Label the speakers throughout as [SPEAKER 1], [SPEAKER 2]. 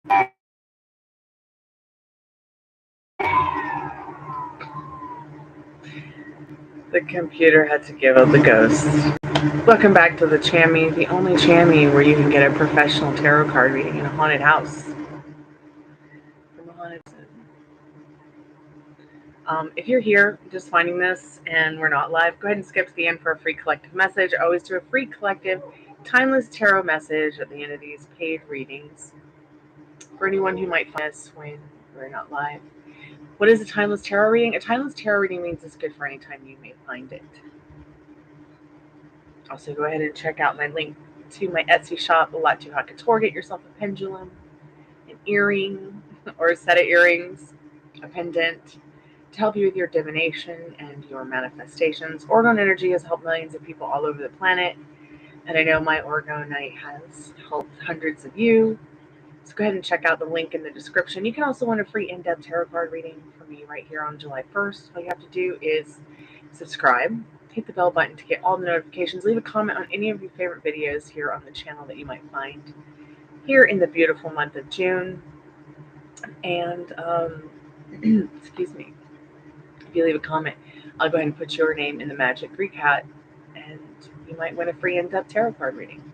[SPEAKER 1] The computer had to give up the ghost. Welcome back to the Chammy, the only Chammy where you can get a professional tarot card reading in a haunted house. From a haunted if you're here just finding this and we're not live, go ahead and skip to the end for a free collective message. I always do a free collective timeless tarot message at the end of these paid readings. For anyone who might find us when we're not live. What is a timeless tarot reading? A timeless tarot reading means it's good for any time you may find it. Also, go ahead and check out my link to my Etsy shop, La Too Hot Couture. Get yourself a pendulum, an earring, or a set of earrings, a pendant, to help you with your divination and your manifestations. Orgone energy has helped millions of people all over the planet, and I know my Orgonite has helped hundreds of you. So go ahead and check out the link in the description. You can also win a free in-depth tarot card reading from me right here on July 1st. All you have to do is subscribe, hit the bell button to get all the notifications, leave a comment on any of your favorite videos here on the channel that you might find here in the beautiful month of June. And excuse me, if you leave a comment, I'll go ahead and put your name in the Magic Greek hat, and you might win a free in-depth tarot card reading.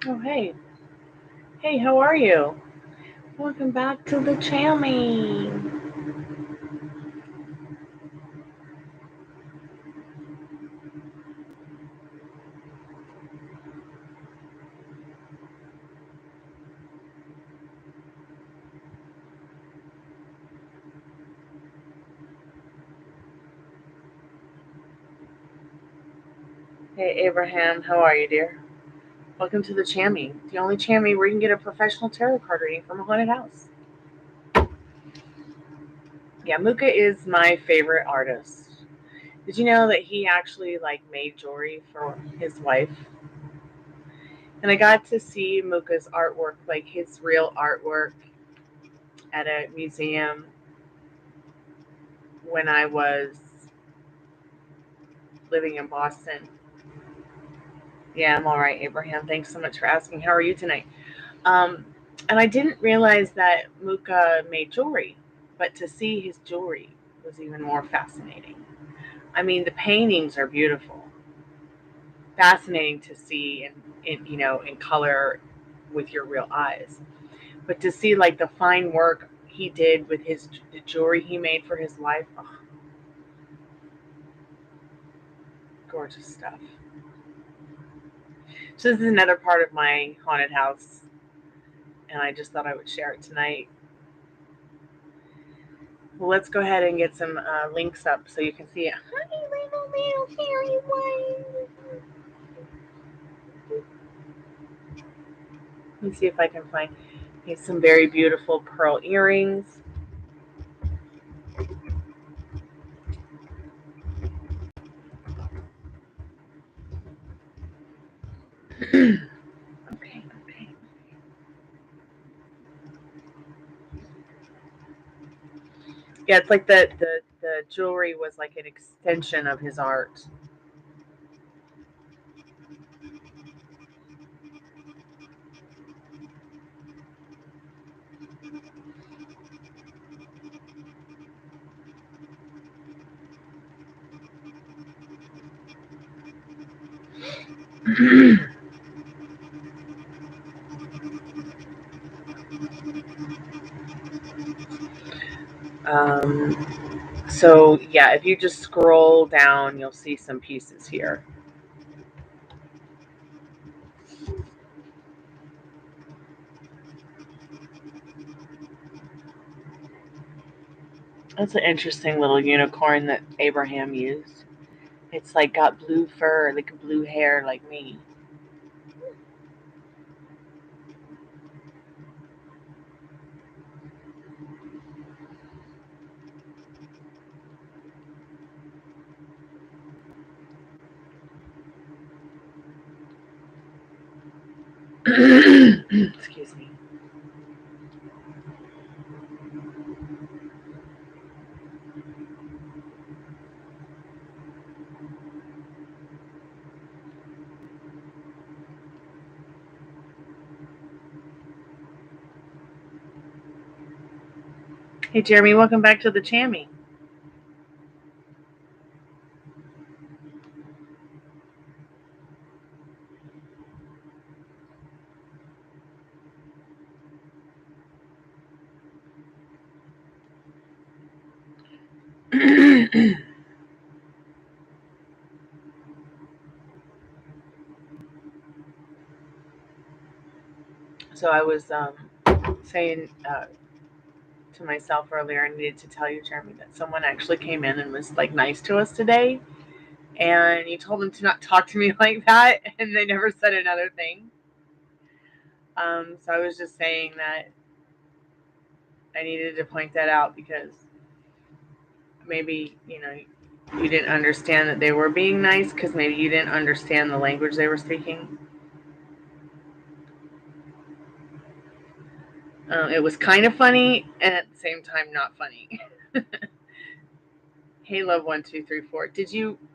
[SPEAKER 1] Oh, hey. Hey, how are you? Welcome back to the Chammy. Hey, Abraham, how are you, dear? Welcome to the Chammy, the only Chammy where you can get a professional tarot card reading from a haunted house. Yeah, Muka is my favorite artist. Did you know that he actually made jewelry for his wife? And I got to see Muka's artwork, like his real artwork, at a museum when I was living in Boston. Yeah, I'm all right, Abraham. Thanks so much for asking. How are you tonight? Um, and I didn't realize that Muka made jewelry, but to see his jewelry was even more fascinating. I mean, the paintings are beautiful, fascinating to see in color with your real eyes. But to see like the fine work he did with the jewelry he made for his wife, oh, gorgeous stuff. So this is another part of my haunted house, and I just thought I would share it tonight. Well, let's go ahead and get some links up so you can see it. Hi, little fairy one. Let me see if I can find some very beautiful pearl earrings. Okay. Yeah, it's like the jewelry was like an extension of his art. So yeah, if you just scroll down, you'll see some pieces here. That's an interesting little unicorn that Abraham used. It's like got blue fur, like blue hair, like me. Excuse me. Hey, Jeremy, welcome back to the Chammy. So I was saying to myself earlier, I needed to tell you, Jeremy, that someone actually came in and was like nice to us today, and you told them to not talk to me like that, and they never said another thing. So I was just saying that I needed to point that out because maybe you didn't understand that they were being nice because maybe you didn't understand the language they were speaking. It was kind of funny and at the same time not funny. Hey, love 1234.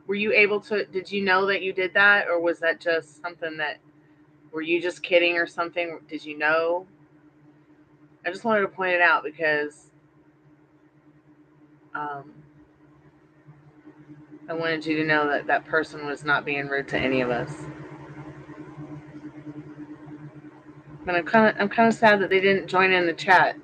[SPEAKER 1] Were you able to? Did you know that you did that, or was that just something that? Were you just kidding or something? Did you know? I just wanted to point it out because um, I wanted you to know that that person was not being rude to any of us. But I'm kind of sad that they didn't join in the chat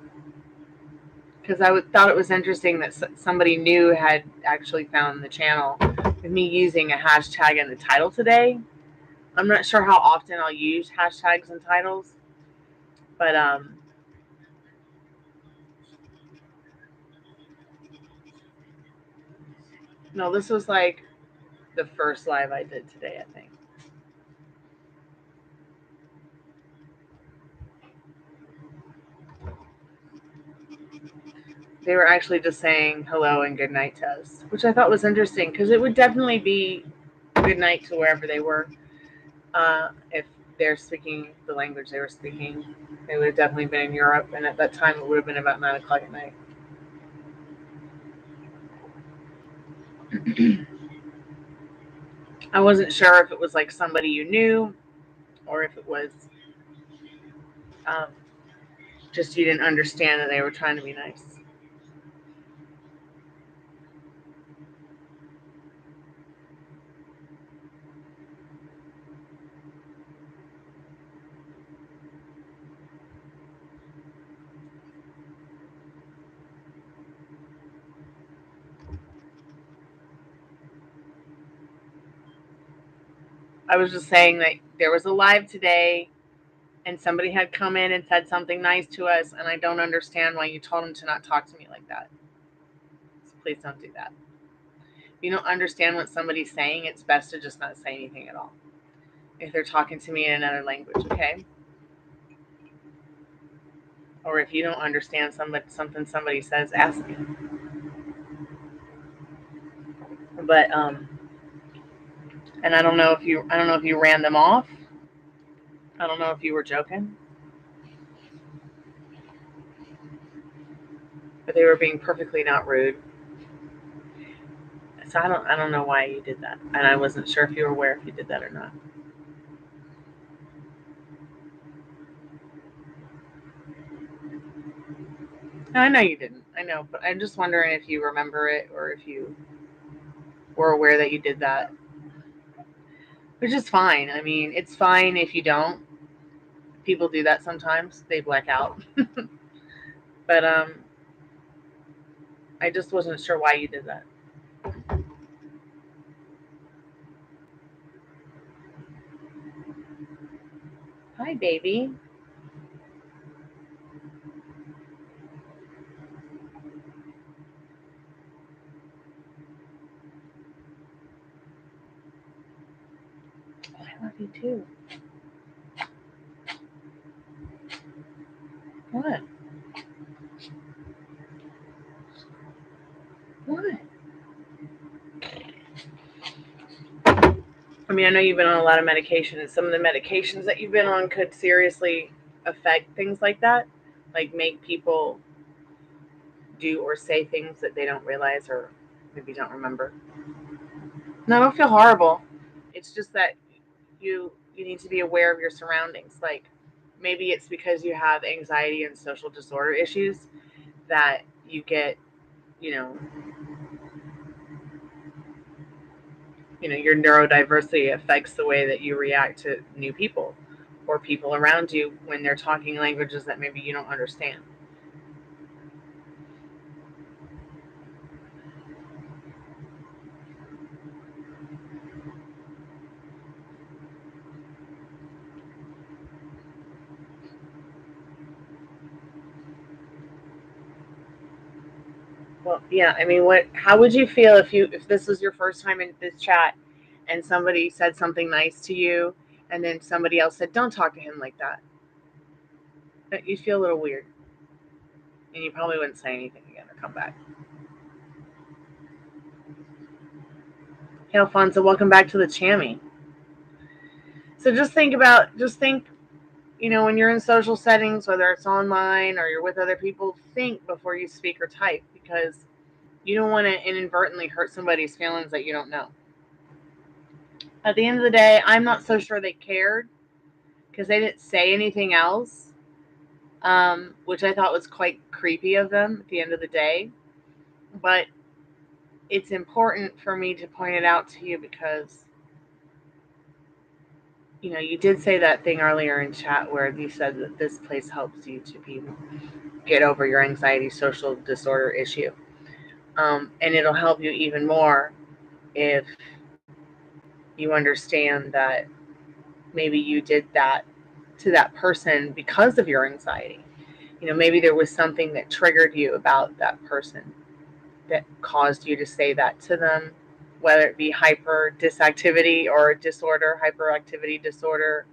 [SPEAKER 1] because thought it was interesting that somebody new had actually found the channel with me using a hashtag in the title today. I'm not sure how often I'll use hashtags and titles, but no, this was like the first live I did today, I think. They were actually just saying hello and good night to us, which I thought was interesting because it would definitely be good night to wherever they were. If they're speaking the language they were speaking, they would have definitely been in Europe, and at that time it would have been about 9 o'clock at night. I wasn't sure if it was like somebody you knew or if it was um, just you didn't understand that they were trying to be nice. I was just saying that there was a live today and somebody had come in and said something nice to us, and I don't understand why you told them to not talk to me like that. So please don't do that. If you don't understand what somebody's saying, it's best to just not say anything at all. If they're talking to me in another language, okay? Or if you don't understand something somebody says, ask me. But and I don't know if you ran them off. I don't know if you were joking, but they were being perfectly not rude. So I don't know why you did that, and I wasn't sure if you were aware if you did that or not. No, I know you didn't. I know, but I'm just wondering if you remember it or if you were aware that you did that, which is fine. I mean, it's fine if you don't. People do that sometimes; they black out. But I just wasn't sure why you did that. Hi, baby. Oh, I love you too. What? What? I mean, I know you've been on a lot of medication, and some of the medications that you've been on could seriously affect things like that, like make people do or say things that they don't realize or maybe don't remember. No, don't feel horrible. It's just that you need to be aware of your surroundings. Like maybe it's because you have anxiety and social disorder issues that you get, you know, your neurodiversity affects the way that you react to new people or people around you when they're talking languages that maybe you don't understand. Well, yeah, I mean, how would you feel if this was your first time in this chat and somebody said something nice to you and then somebody else said, "Don't talk to him like that." You'd feel a little weird and you probably wouldn't say anything again or come back. Hey, Alfonso, welcome back to the Chammy. So just think, when you're in social settings, whether it's online or you're with other people, think before you speak or type because you don't want to inadvertently hurt somebody's feelings that you don't know. At the end of the day, I'm not so sure they cared because they didn't say anything else, which I thought was quite creepy of them at the end of the day. But it's important for me to point it out to you because you did say that thing earlier in chat where you said that this place helps you to get over your anxiety social disorder issue. And it'll help you even more if you understand that maybe you did that to that person because of your anxiety. Maybe there was something that triggered you about that person that caused you to say that to them, whether it be hyper disactivity or disorder, hyperactivity disorder,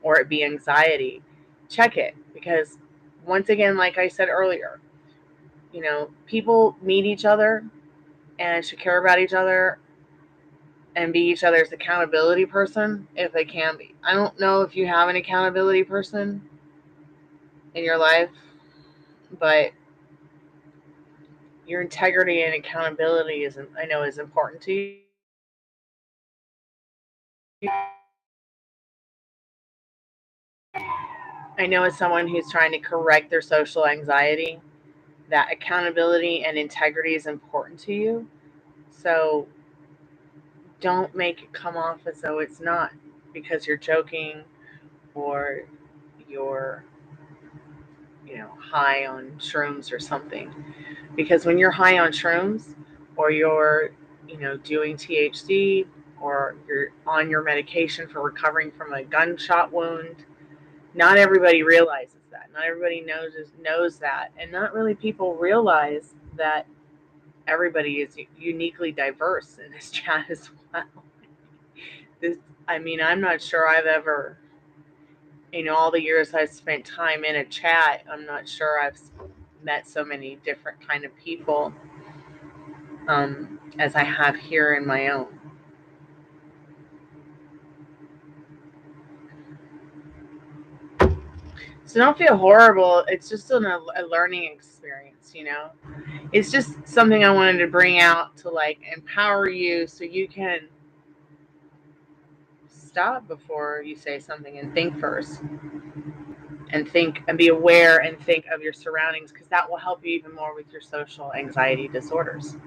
[SPEAKER 1] or it be anxiety. Check it because once again, like I said earlier, people meet each other and should care about each other and be each other's accountability person if they can be. I don't know if you have an accountability person in your life, but your integrity and accountability is important to you. I know as someone who's trying to correct their social anxiety, that accountability and integrity is important to you. So don't make it come off as though it's not because you're joking or you're, high on shrooms or something. Because when you're high on shrooms or you're, doing THC or you're on your medication for recovering from a gunshot wound, not everybody realizes that. Not everybody knows that. And not really people realize that everybody is uniquely diverse in this chat as well. I'm not sure I've ever, all the years I've spent time in a chat, I'm not sure I've met so many different kind of people as I have here in my own. So don't feel horrible. It's just a learning experience, It's just something I wanted to bring out to empower you so you can stop before you say something and think first. And think and be aware and think of your surroundings, because that will help you even more with your social anxiety disorders.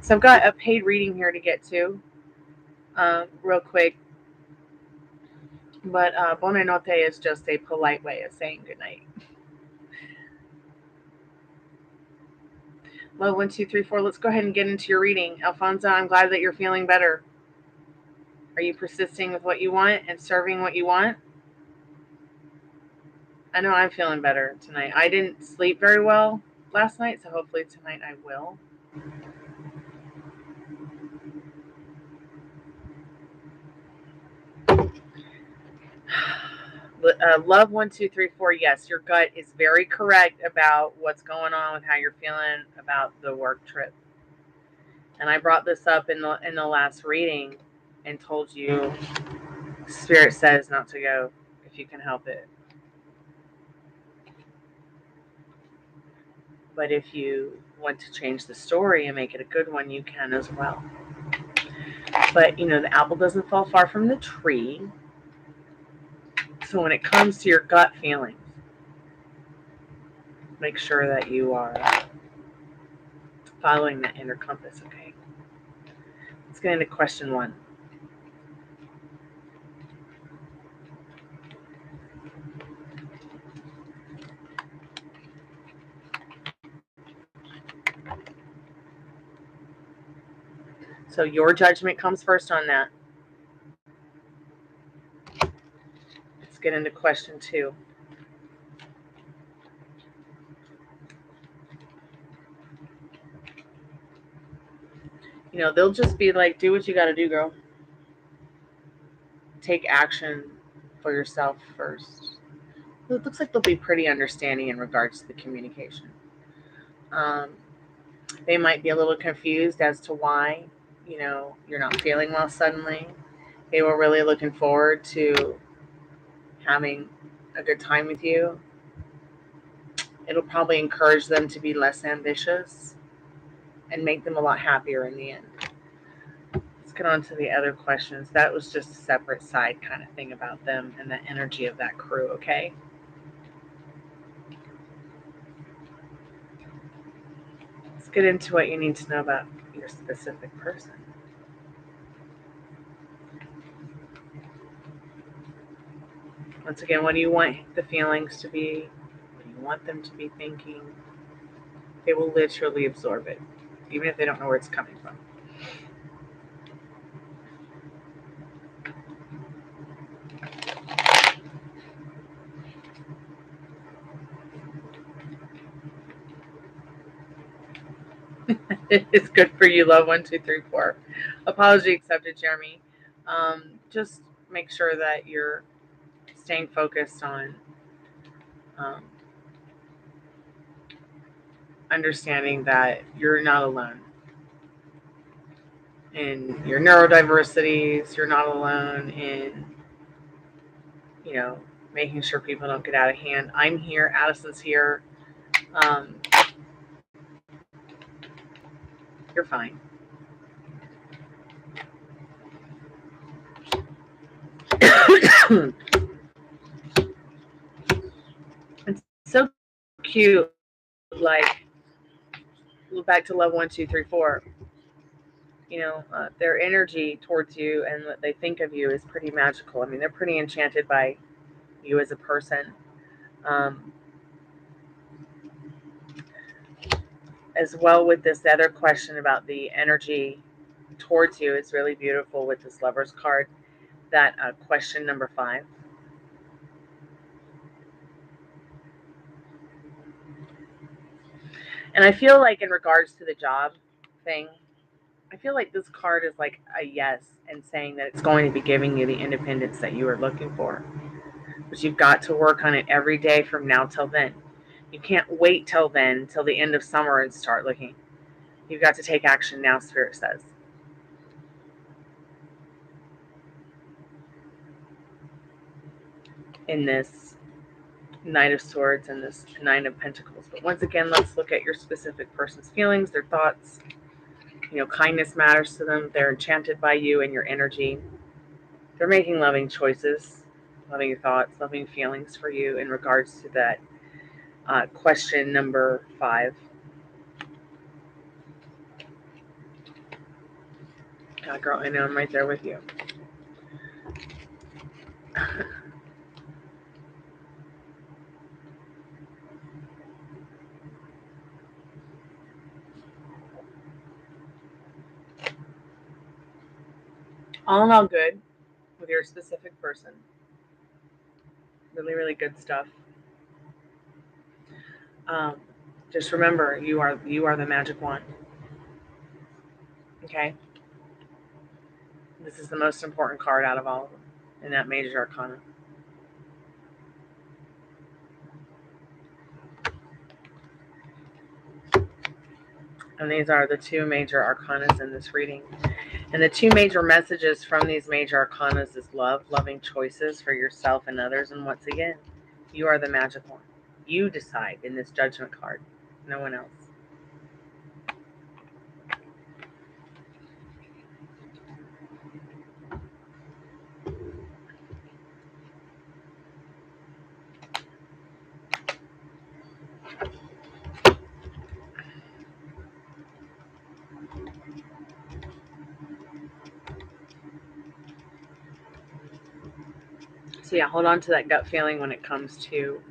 [SPEAKER 1] So I've got a paid reading here to get to real quick. But Buonanotte is just a polite way of saying goodnight. Well, 1, 2, 3, 4. Let's go ahead and get into your reading. Alfonso, I'm glad that you're feeling better. Are you persisting with what you want and serving what you want? I know I'm feeling better tonight. I didn't sleep very well last night, so hopefully tonight I will. Love 1, 2, 3, 4. Yes, your gut is very correct about what's going on with how you're feeling about the work trip. And I brought this up in the last reading and told you Spirit says not to go if you can help it. But if you want to change the story and make it a good one, you can as well. But, the apple doesn't fall far from the tree. So when it comes to your gut feelings, make sure that you are following that inner compass, okay? Let's get into question 1. So your judgment comes first on that. Let's get into question 2. They'll just be like, do what you got to do, girl. Take action for yourself first. It looks like they'll be pretty understanding in regards to the communication. They might be a little confused as to why, you're not feeling well suddenly. They were really looking forward to having a good time with you. It'll probably encourage them to be less ambitious and make them a lot happier in the end. Let's get on to the other questions. That was just a separate side kind of thing about them and the energy of that crew, okay? Let's get into what you need to know about your specific person. Once again, what do you want the feelings to be? What do you want them to be thinking? They will literally absorb it, even if they don't know where it's coming from. It's good for you, love. 1, 2, 3, 4. Apology accepted, Jeremy. Just make sure that you're staying focused on understanding that you're not alone in your neurodiversities. You're not alone in, making sure people don't get out of hand. I'm here. Addison's here. You're fine. cute. Like, back to love 1, 2, 3, 4. Their energy towards you and what they think of you is pretty magical. I mean, they're pretty enchanted by you as a person. As well, with this other question about the energy towards you, is really beautiful with this Lover's card. That question number 5. And I feel like in regards to the job thing, I feel like this card is like a yes, and saying that it's going to be giving you the independence that you are looking for. But you've got to work on it every day from now till then. You can't wait till then, till the end of summer, and start looking. You've got to take action now, Spirit says. In this Knight of Swords and this Nine of Pentacles. But once again, let's look at your specific person's feelings, their thoughts. Kindness matters to them. They're enchanted by you and your energy. They're making loving choices, loving thoughts, loving feelings for you in regards to that question number 5. Girl, I know I'm right there with you. All in all, good with your specific person. Really, really good stuff. Just remember, you are the magic wand. Okay? This is the most important card out of all of them in that major arcana. And these are the 2 major arcanas in this reading. And the 2 major messages from these major arcanas is love, loving choices for yourself and others. And once again, you are the magic one. You decide in this judgment card, no one else. So yeah, hold on to that gut feeling when it comes to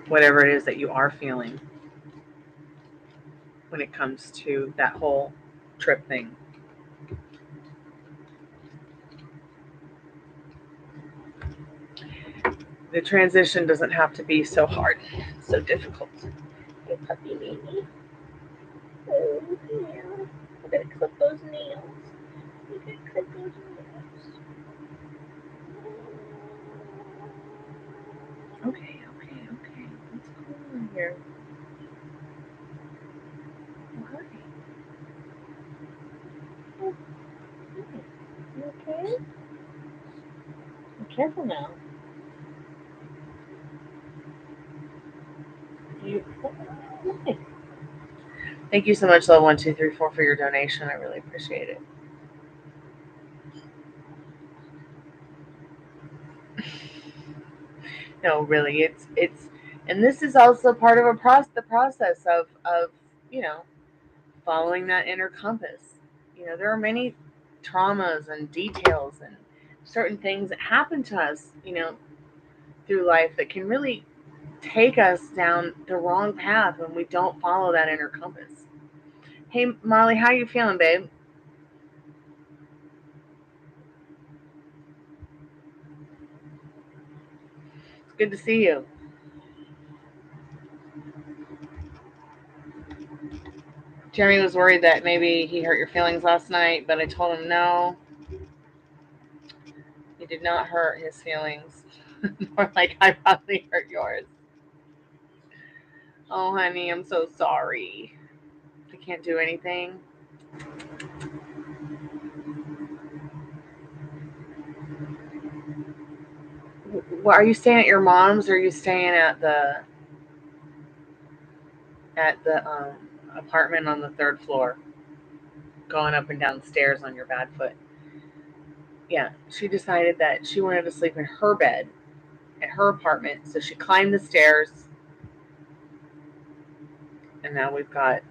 [SPEAKER 1] whatever it is that you are feeling when it comes to that whole trip thing. The transition doesn't have to be so hard, so difficult. Hey, puppy baby. Oh, yeah. I'm going to clip those nails. I'm going to clip those nails. Okay. What's going on here? Oh, hi. Oh, hi. You okay? Be careful now. Okay. Thank you so much, Love 1, 2, 3, 4, for your donation. I really appreciate it. No, really, it's, and this is also part of the process of following that inner compass. There are many traumas and details and certain things that happen to us, through life that can really take us down the wrong path when we don't follow that inner compass. Hey, Molly, how you feeling, babe? It's good to see you. Jeremy was worried that maybe he hurt your feelings last night, but I told him no. He did not hurt his feelings. More like I probably hurt yours. Oh, honey, I'm so sorry. I can't do anything. Well, are you staying at your mom's, or are you staying at the apartment on the 3rd floor, going up and down stairs on your bad foot? Yeah, she decided that she wanted to sleep in her bed at her apartment, so she climbed the stairs And now we've got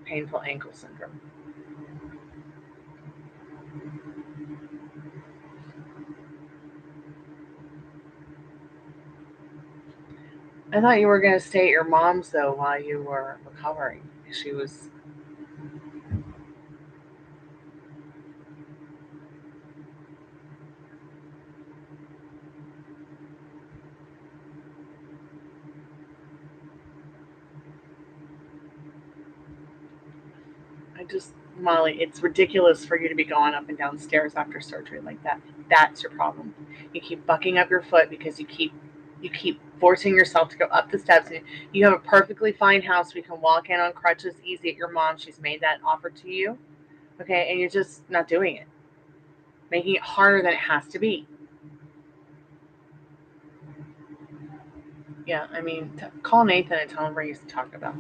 [SPEAKER 1] painful ankle syndrome. I thought you were going to stay at your mom's, though, while you were recovering. She was... Molly, it's ridiculous for you to be going up and down stairs after surgery like that. That's your problem. You keep bucking up your foot because you keep forcing yourself to go up the steps. And you have a perfectly fine house. We can walk in on crutches easy at your mom. She's made that offer to you. Okay, and you're just not doing it. Making it harder than it has to be. Yeah, I mean, call Nathan and tell him what he's talking about.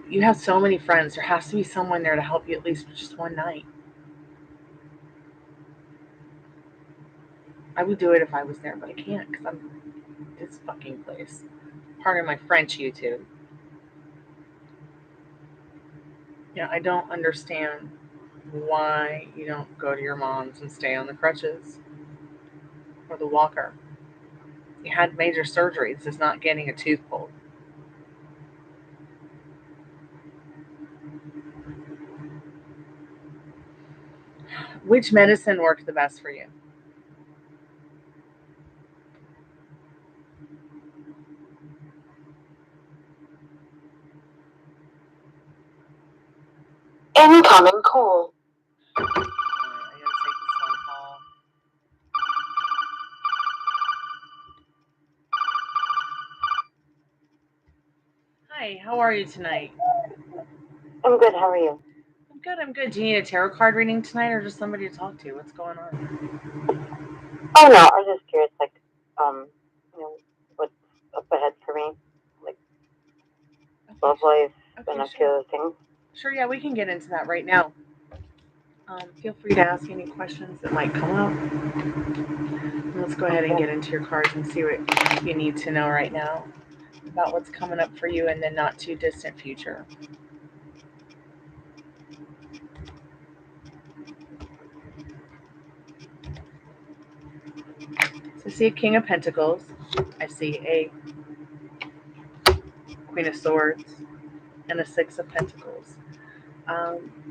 [SPEAKER 1] You have so many friends. There has to be someone there to help you at least for just one night. I would do it if I was there, but I can't because I'm this fucking place. Pardon my French, YouTube. Yeah, I don't understand why you don't go to your mom's and stay on the crutches or the walker. You had major surgery. This is not getting a tooth pulled. Which medicine worked the best for you?
[SPEAKER 2] Incoming call.
[SPEAKER 1] I gotta take this phone call. Hi, how are you tonight?
[SPEAKER 2] I'm good. How are you?
[SPEAKER 1] I'm good. Do you need a tarot card reading tonight or just somebody to talk to? What's going on?
[SPEAKER 2] Oh no, I was just curious, like, what's up ahead for me, like love life and a few other things.
[SPEAKER 1] Sure, yeah, we can get into that right now. Feel free to ask any questions that might come up. Let's go ahead and get into your cards and see what you need to know right now about what's coming up for you in the not too distant future. So I see a King of Pentacles. I see a Queen of Swords and a Six of Pentacles.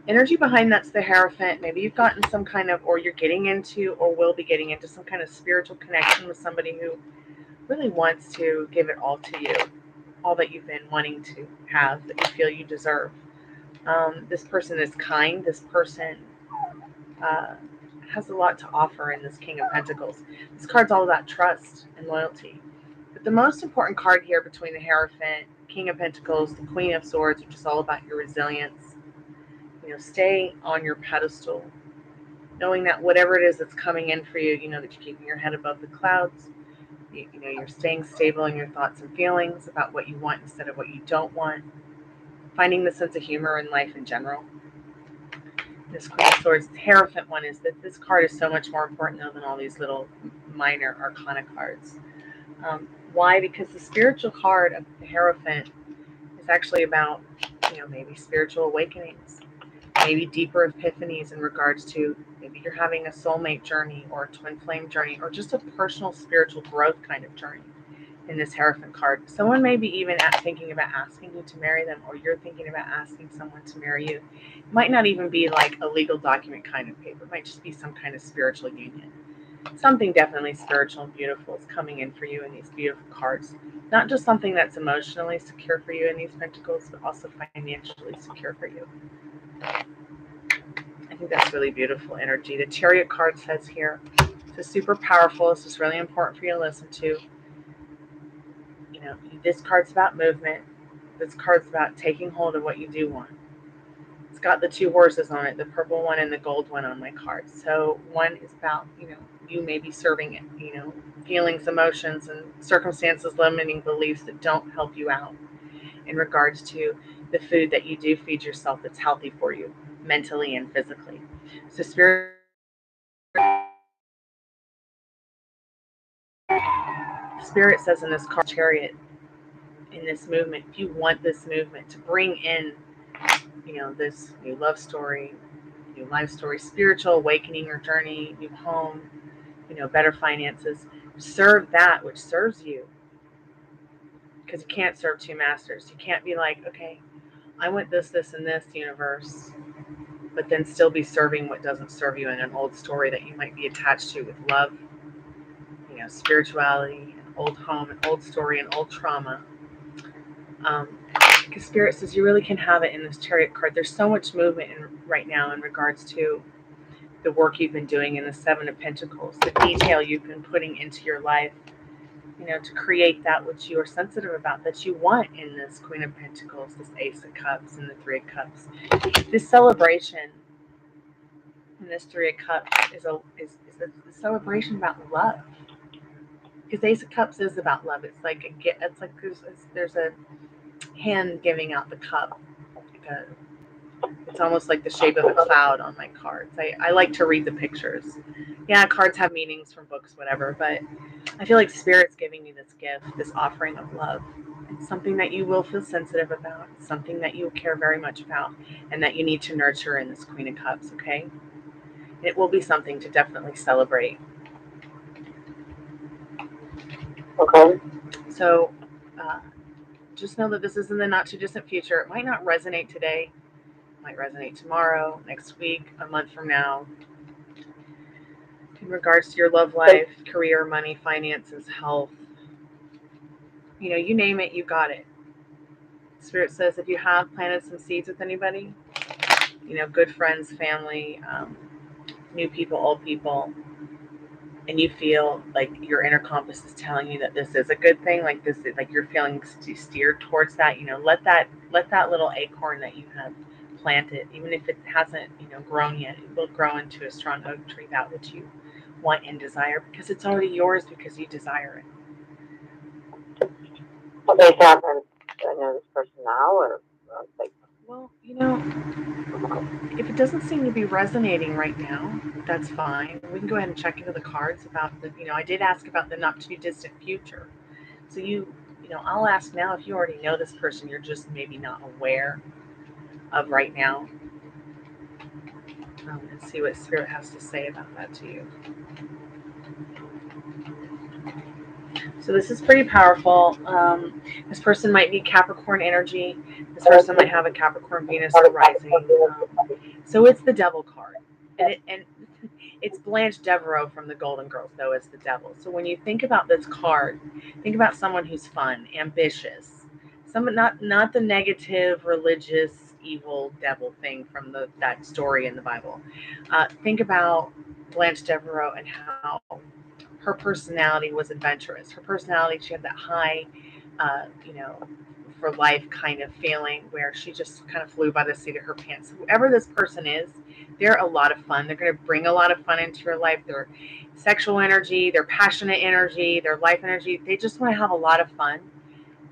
[SPEAKER 1] Energy behind that's the Hierophant. Maybe you've gotten some kind of, or you're getting into, or will be getting into some kind of spiritual connection with somebody who really wants to give it all to you, all that you've been wanting to have, that you feel you deserve. This person is kind. This person has a lot to offer in this King of Pentacles. This card's all about trust and loyalty. But the most important card here between the Hierophant, King of Pentacles, the Queen of Swords, which is all about your resilience. Stay on your pedestal, knowing that whatever it is that's coming in for you, that you're keeping your head above the clouds. You're staying stable in your thoughts and feelings about what you want instead of what you don't want. Finding the sense of humor in life in general. This Queen of Swords, the Hierophant one, is that this card is so much more important though than all these little minor arcana cards. Why? Because the spiritual card of the Hierophant is actually about, maybe spiritual awakenings, maybe deeper epiphanies in regards to maybe you're having a soulmate journey or a twin flame journey or just a personal spiritual growth kind of journey in this Hierophant card. Someone may be even thinking about asking you to marry them, or you're thinking about asking someone to marry you. It might not even be like a legal document kind of paper. It might just be some kind of spiritual union. Something definitely spiritual and beautiful is coming in for you in these beautiful cards. Not just something that's emotionally secure for you in these pentacles, but also financially secure for you. I think that's really beautiful energy. The Chariot card says here, this is super powerful. This is really important for you to listen to. This card's about movement. This card's about taking hold of what you do want. It's got the two horses on it, the purple one and the gold one on my card. So one is about, you may be serving it, feelings, emotions, and circumstances, limiting beliefs that don't help you out in regards to the food that you do feed yourself that's healthy for you, mentally and physically. So Spirit says in this card, Chariot, in this movement, if you want this movement to bring in, this new love story, new life story, spiritual awakening or journey, new home, better finances, serve that which serves you. Because you can't serve two masters. You can't be like, okay, I want this, this, and this universe, but then still be serving what doesn't serve you in an old story that you might be attached to with love, spirituality, an old home, an old story, an old trauma. Because Spirit says you really can have it in this Chariot card. There's so much movement right now in regards to the work you've been doing in the Seven of Pentacles, the detail you've been putting into your life, to create that which you are sensitive about, that you want in this Queen of Pentacles, this Ace of Cups, and the Three of Cups. This celebration in this Three of Cups is a celebration about love. Because Ace of Cups is about love. It's like there's a hand giving out the cup. It's almost like the shape of a cloud on my cards. I like to read the pictures. Yeah, cards have meanings from books, whatever, but I feel like Spirit's giving you this gift, this offering of love. It's something that you will feel sensitive about, something that you care very much about, and that you need to nurture in this Queen of Cups, okay? It will be something to definitely celebrate.
[SPEAKER 2] Okay.
[SPEAKER 1] So, just know that this is in the not too distant future. It might not resonate today, it might resonate tomorrow, next week, a month from now. In regards to your love life, career, money, finances, health, you name it, you got it. Spirit says if you have planted some seeds with anybody, good friends, family, new people, old people, and you feel like your inner compass is telling you that this is a good thing, like this is like you're feeling steered towards that, let that little acorn that you have planted, even if it hasn't, grown yet, it will grow into a strong oak tree, that which you want and desire, because it's already yours because you desire it.
[SPEAKER 2] Okay, Catherine, do I know this person now, or like?
[SPEAKER 1] Well, if it doesn't seem to be resonating right now, that's fine. We can go ahead and check into the cards about the, I did ask about the not too distant future. So I'll ask now if you already know this person, you're just maybe not aware of right now. And see what Spirit has to say about that to you. So this is pretty powerful. This person might be Capricorn energy. This person might have a Capricorn Venus rising. So it's the Devil card. And it's Blanche Devereaux from the Golden Girls, though, as the devil. So when you think about this card, think about someone who's fun, ambitious, someone not the negative, religious, evil devil thing from that story in the Bible. Think about Blanche Devereaux and how her personality was adventurous. Her personality, she had that high, for life kind of feeling where she just kind of flew by the seat of her pants. Whoever this person is, they're a lot of fun. They're going to bring a lot of fun into your life. Their sexual energy, their passionate energy, their life energy. They just want to have a lot of fun,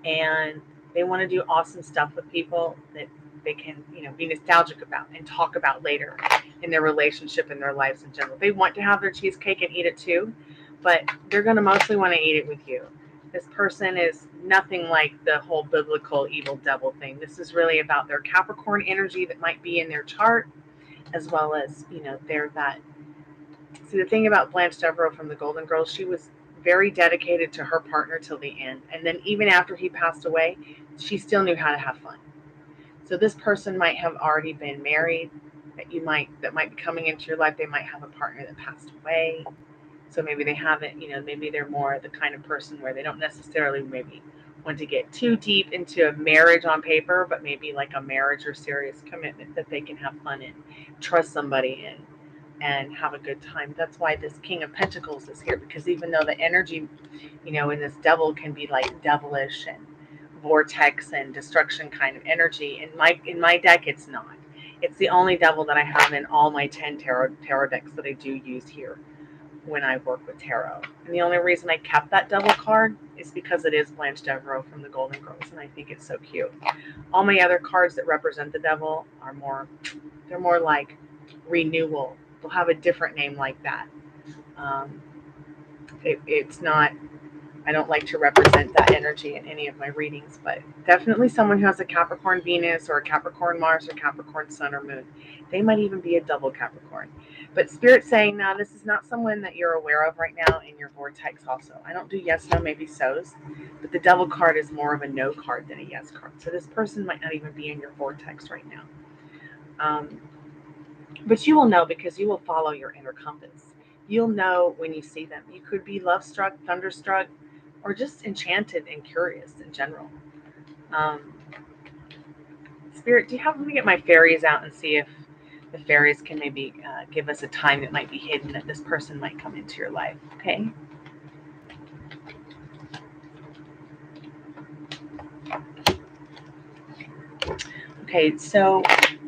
[SPEAKER 1] and they want to do awesome stuff with people that they can, be nostalgic about and talk about later in their relationship and their lives in general. They want to have their cheesecake and eat it too, but they're going to mostly want to eat it with you. This person is nothing like the whole biblical evil devil thing. This is really about their Capricorn energy that might be in their chart, as well as, they're that. See, the thing about Blanche Devereaux from the Golden Girls, she was very dedicated to her partner till the end. And then even after he passed away, she still knew how to have fun. So this person might have already been married, that might be coming into your life. They might have a partner that passed away. So maybe they haven't, maybe they're more the kind of person where they don't necessarily maybe want to get too deep into a marriage on paper, but maybe like a marriage or serious commitment that they can have fun in, trust somebody in, and have a good time. That's why this King of Pentacles is here, because even though the energy, in this devil can be like devilish and vortex and destruction kind of energy, in my deck it's not. It's the only devil that I have in all my 10 tarot decks that I do use here when I work with tarot. And the only reason I kept that devil card is because it is Blanche Devereaux from the Golden Girls, and I think it's so cute. All my other cards that represent the devil are they're more like renewal. They'll have a different name like that. It's not I don't like to represent that energy in any of my readings, but definitely someone who has a Capricorn Venus or a Capricorn Mars or Capricorn Sun or Moon. They might even be a double Capricorn. But Spirit's saying, now this is not someone that you're aware of right now in your vortex also. I don't do yes, no, maybe so's, but the Devil card is more of a no card than a yes card. So this person might not even be in your vortex right now. But you will know because you will follow your inner compass. You'll know when you see them. You could be love struck, thunderstruck, or just enchanted and curious in general. Spirit, do you have me get my fairies out and see if the fairies can maybe give us a time that might be hidden that this person might come into your life? Okay. Okay, so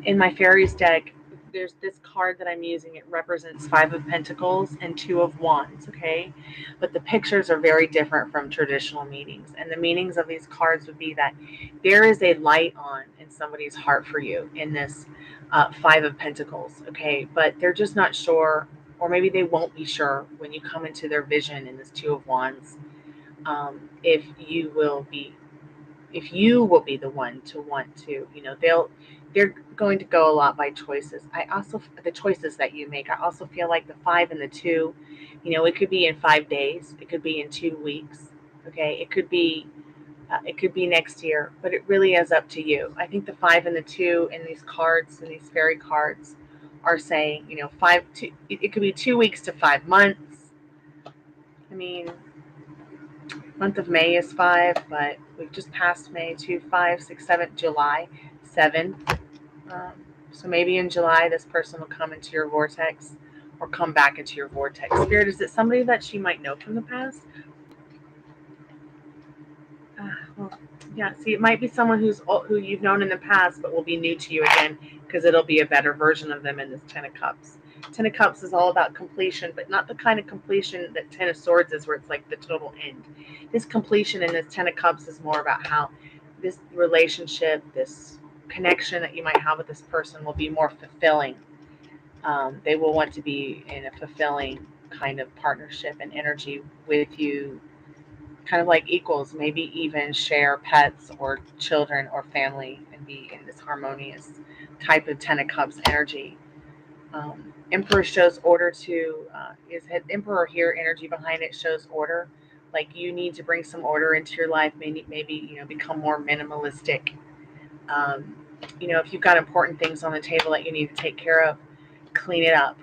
[SPEAKER 1] in my fairies deck, there's this card that I'm using. It represents 5 of Pentacles and 2 of Wands, okay? But the pictures are very different from traditional meanings. And the meanings of these cards would be that there is a light on in somebody's heart for you in this 5 of Pentacles, okay? But they're just not sure, or maybe they won't be sure when you come into their vision in this 2 of Wands, if you will be the one to want to, they're going to go a lot by choices. The choices that you make, I also feel like the 5 and the 2, it could be in 5 days, it could be in 2 weeks, okay, it could be next year, but it really is up to you. I think the 5 and the 2 in these cards, in these fairy cards, are saying, it could be 2 weeks to 5 months. I mean, month of May is 5, but we've just passed May, 2, 5, 6, 7, July, 7. So maybe in July, this person will come into your vortex or come back into your vortex. Spirit, is it somebody that she might know from the past? Well, yeah, see, it might be someone who you've known in the past, but will be new to you again, because it'll be a better version of them in this 10 of Cups. 10 of Cups is all about completion, but not the kind of completion that 10 of Swords is, where it's like the total end. This completion in this 10 of Cups is more about how this relationship, this connection that you might have with this person will be more fulfilling. They will want to be in a fulfilling kind of partnership and energy with you, kind of like equals, maybe even share pets or children or family and be in this harmonious type of 10 of Cups energy. Emperor shows order to, is Emperor here, energy behind it shows order. Like you need to bring some order into your life, maybe become more minimalistic. If you've got important things on the table that you need to take care of, clean it up.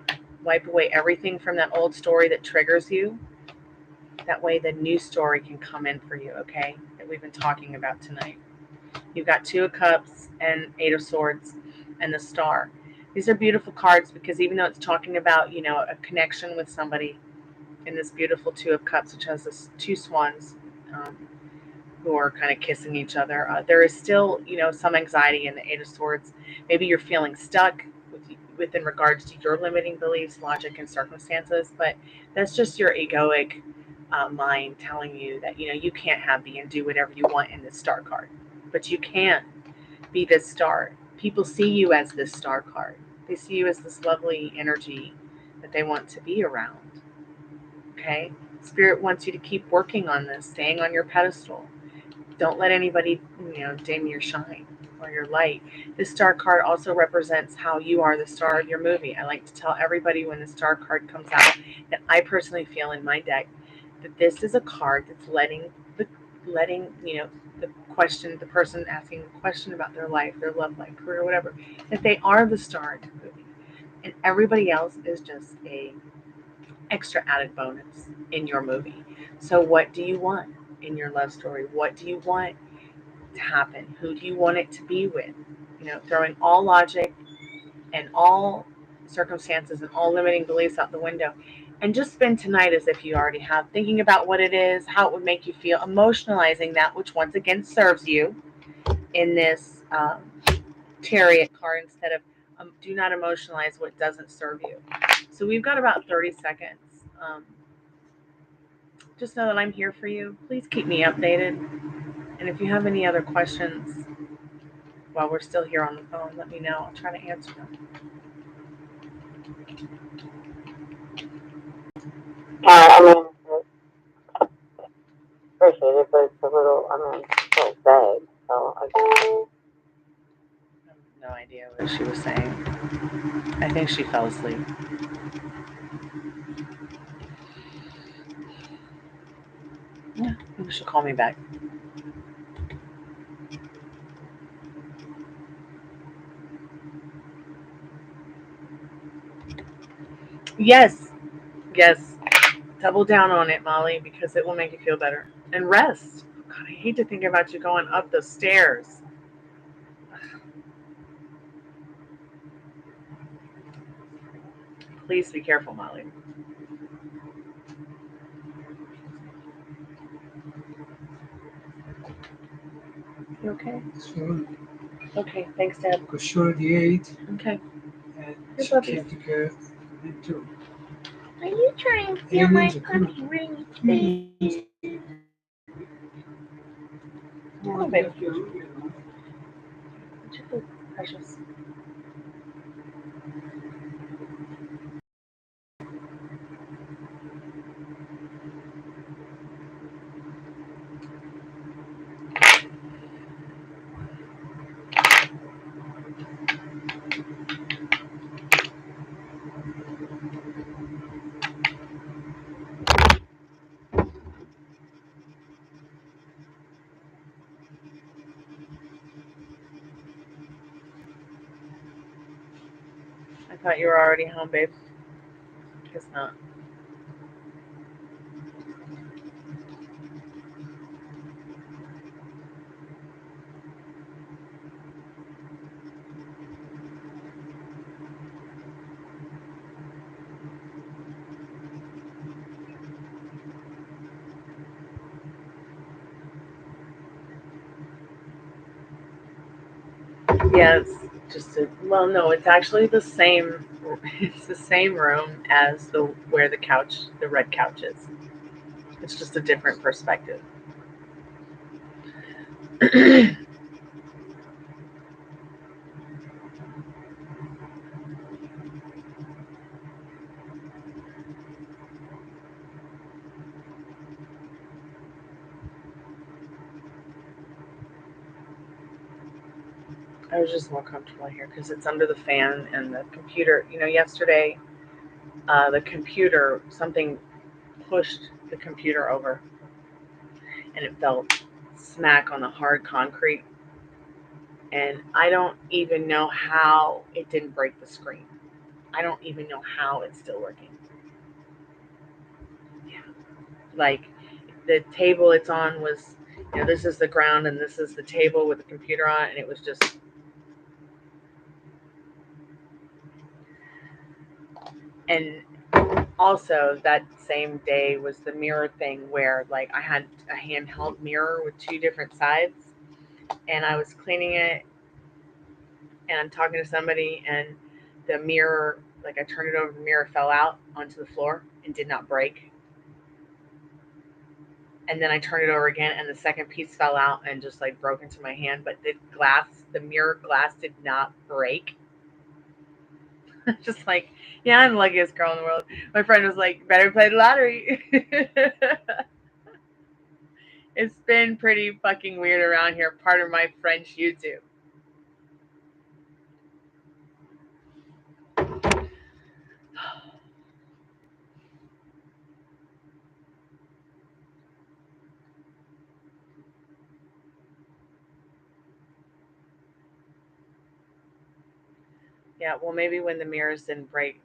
[SPEAKER 1] Wipe away everything from that old story that triggers you. That way the new story can come in for you, okay? That we've been talking about tonight. You've got 2 of Cups and 8 of Swords and the Star. These are beautiful cards because even though it's talking about, a connection with somebody in this beautiful 2 of Cups, which has this 2 swans who are kind of kissing each other, there is still, some anxiety in the 8 of Swords. Maybe you're feeling stuck within regards to your limiting beliefs, logic, and circumstances, but that's just your egoic mind telling you that, you can't be and do whatever you want in this Star card. But you can be this star. People see you as this Star card. They see you as this lovely energy that they want to be around. Okay? Spirit wants you to keep working on this, staying on your pedestal. Don't let anybody, dim your shine or your light. This Star card also represents how you are the star of your movie. I like to tell everybody when the Star card comes out that I personally feel in my deck that this is a card that's letting the person asking the question about their life, their love life, career, whatever, that they are the star of the movie, and everybody else is just a extra added bonus in your movie. So what do you want in your love story? What do you want to happen? Who do you want it to be with? Throwing all logic and all circumstances and all limiting beliefs out the window, and just spend tonight as if you already have, thinking about what it is, how it would make you feel, emotionalizing that which once again serves you in this Chariot card, instead of do not emotionalize what doesn't serve you. So we've got about 30 seconds. Just know that I'm here for you. Please keep me updated. And if you have any other questions while we're still here on the phone, let me know. I'll try to answer them.
[SPEAKER 2] I mean,
[SPEAKER 1] think she fell asleep. Yeah, maybe she'll call me back. Yes. Double down on it, Molly, because it will make you feel better. And rest. God, I hate to think about you going up those stairs. Please be careful, Molly. You okay?
[SPEAKER 3] Sure.
[SPEAKER 1] Okay, thanks, Dad.
[SPEAKER 3] Because she already ate
[SPEAKER 1] Okay.
[SPEAKER 3] and
[SPEAKER 1] Good
[SPEAKER 3] she
[SPEAKER 1] puppies.
[SPEAKER 3] came to care of it too.
[SPEAKER 1] Are you trying to feel my puppy ring? Oh, baby. Precious. I thought you were already home, babe. Guess not. Yeah, it's just a, well, no, it's actually the same. It's the same room as the where the couch, the red couch is. It's just a different perspective. I was just more comfortable here because it's under the fan and the computer. You know, yesterday, the computer, something pushed the computer over and it fell smack on the hard concrete. And I don't even know how it didn't break the screen. I don't even know how it's still working. Yeah. Like the table it's on was, you know, this is the ground and this is the table with the computer on it, and it was just. And also that same day was the mirror thing where like I had a handheld mirror with two different sides and I was cleaning it and I'm talking to somebody and the mirror, like I turned it over, the mirror fell out onto the floor and did not break. And then I turned it over again and the second piece fell out and just like broke into my hand, but the mirror glass did not break. Just like, yeah, I'm the luckiest girl in the world. My friend was like, better play the lottery. It's been pretty fucking weird around here. Part of my French YouTube. Yeah, well, maybe when the mirrors didn't break,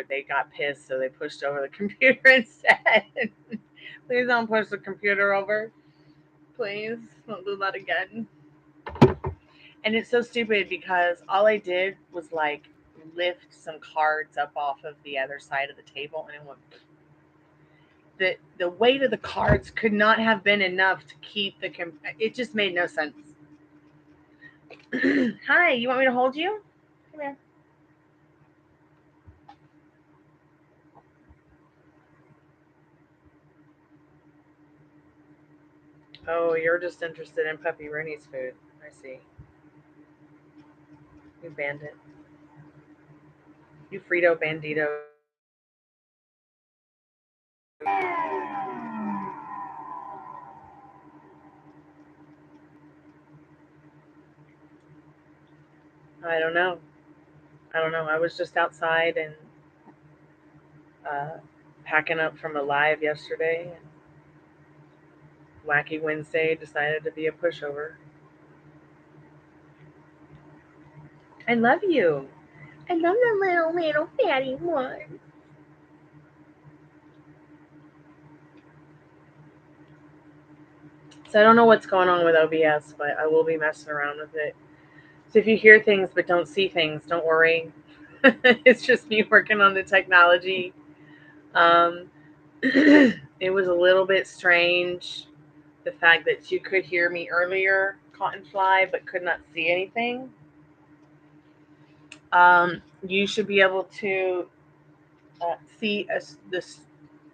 [SPEAKER 1] they got pissed, so they pushed over the computer instead. Please don't push the computer over. Please don't do that again. And it's so stupid because all I did was like lift some cards up off of the other side of the table, and it went. The weight of the cards could not have been enough to keep the. It just made no sense. Hi, you want me to hold you? Come here. Oh, you're just interested in Puppy Rooney's food. I see. You bandit. You Frito Bandito. I don't know. I don't know. I was just outside and packing up from a live yesterday. And Wacky Wednesday decided to be a pushover. I love you. I love the little fatty one. So I don't know what's going on with OBS, but I will be messing around with it. So if you hear things but don't see things, don't worry. It's just me working on the technology. It was a little bit strange, the fact that you could hear me earlier, Cotton Fly, but could not see anything. You should be able to see this.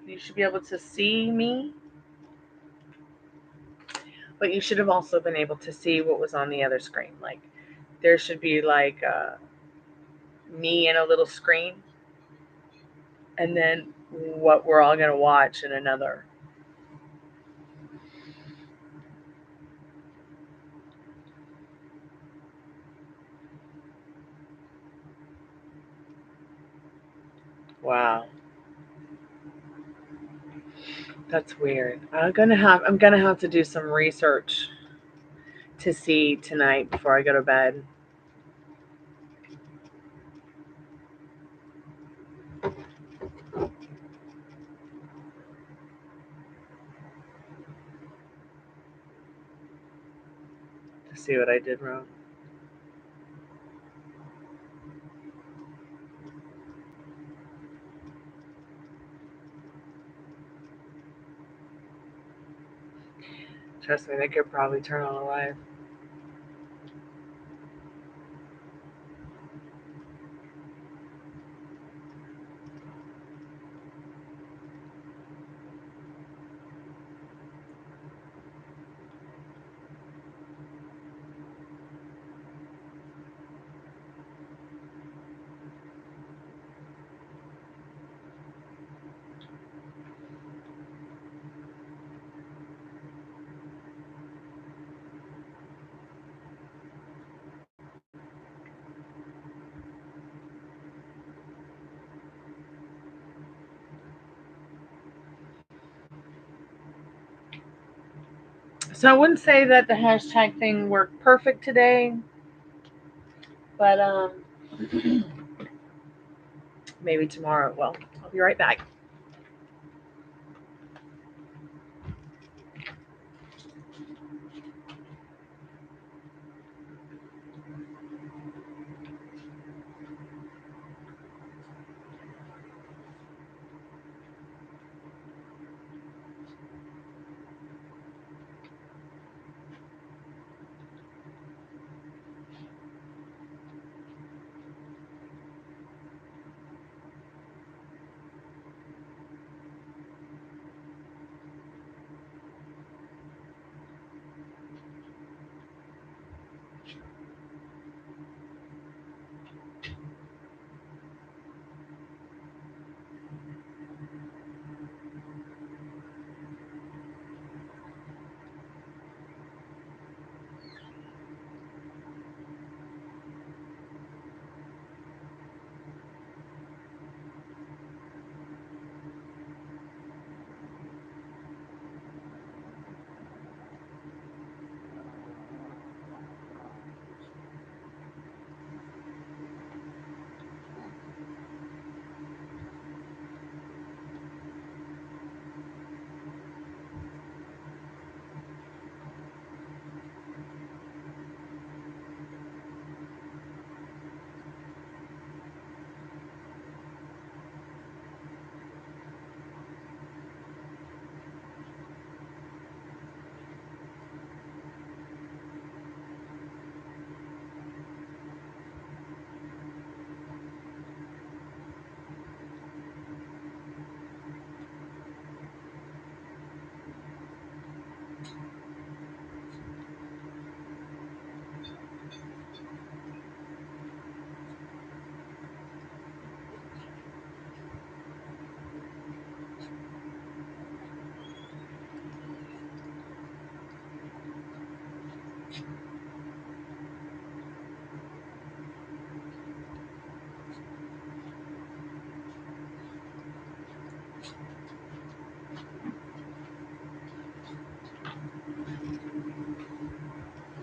[SPEAKER 1] You should be able to see me, but you should have also been able to see what was on the other screen. Like there should be like me in a little screen, and then what we're all gonna watch in another. Wow, that's weird. I'm gonna have to do some research to see tonight before I go to bed. To see what I did wrong. Trust me, they could probably turn on a live. So I wouldn't say that the hashtag thing worked perfect today, but maybe tomorrow it will. I'll be right back.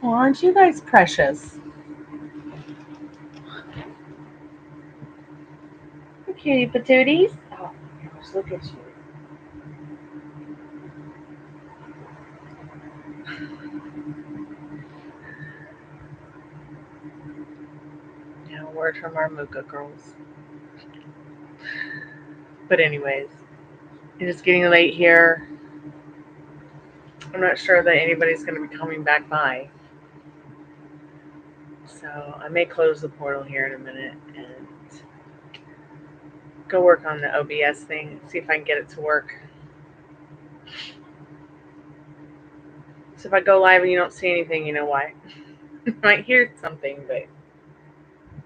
[SPEAKER 1] Well, aren't you guys precious? Cutie patooties. Oh my gosh, look at you. Yeah, word from our Mooka girls. But anyways, it is getting late here. I'm not sure that anybody's going to be coming back by. So I may close the portal here in a minute and go work on the OBS thing, see if I can get it to work. So if I go live and you don't see anything, you know why. You might hear something, but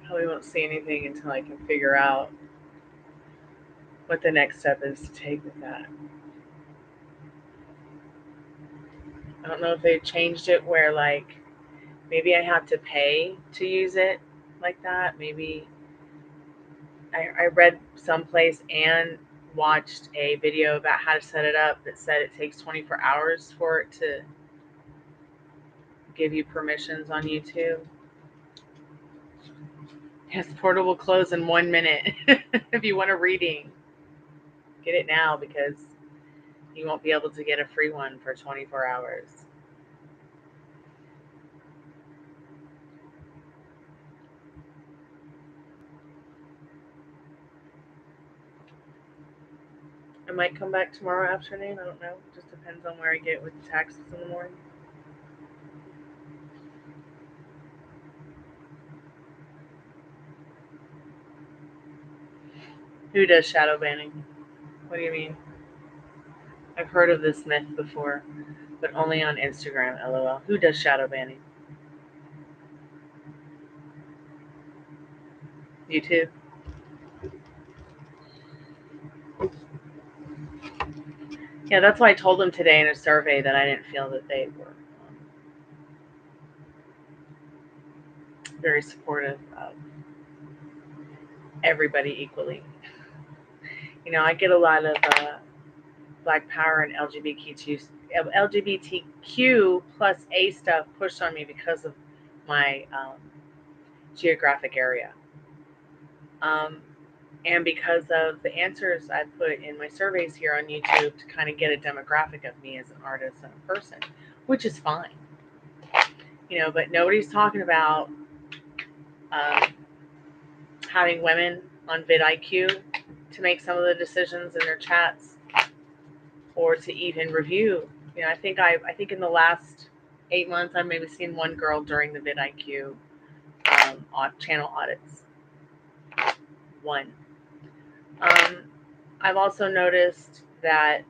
[SPEAKER 1] probably won't see anything until I can figure out what the next step is to take with that. I don't know if they've changed it where like maybe I have to pay to use it like that. Maybe I read someplace and watched a video about how to set it up that said it takes 24 hours for it to give you permissions on YouTube. Yes, portal will close in 1 minute. If you want a reading, get it now because you won't be able to get a free one for 24 hours. I might come back tomorrow afternoon. I don't know. Just depends on where I get with the taxes in the morning. Who does shadow banning? What do you mean? I've heard of this myth before, but only on Instagram, lol. Who does shadow banning? YouTube? Yeah, that's why I told them today in a survey that I didn't feel that they were very supportive of everybody equally. You know, I get a lot of Black Power and LGBTQ plus A stuff pushed on me because of my geographic area. And because of the answers I put in my surveys here on YouTube to kind of get a demographic of me as an artist and a person, which is fine. You know, but nobody's talking about having women on vidIQ to make some of the decisions in their chats or to even review. You know, I think in the last 8 months I've maybe seen one girl during the vidIQ channel audits. One. I've also noticed that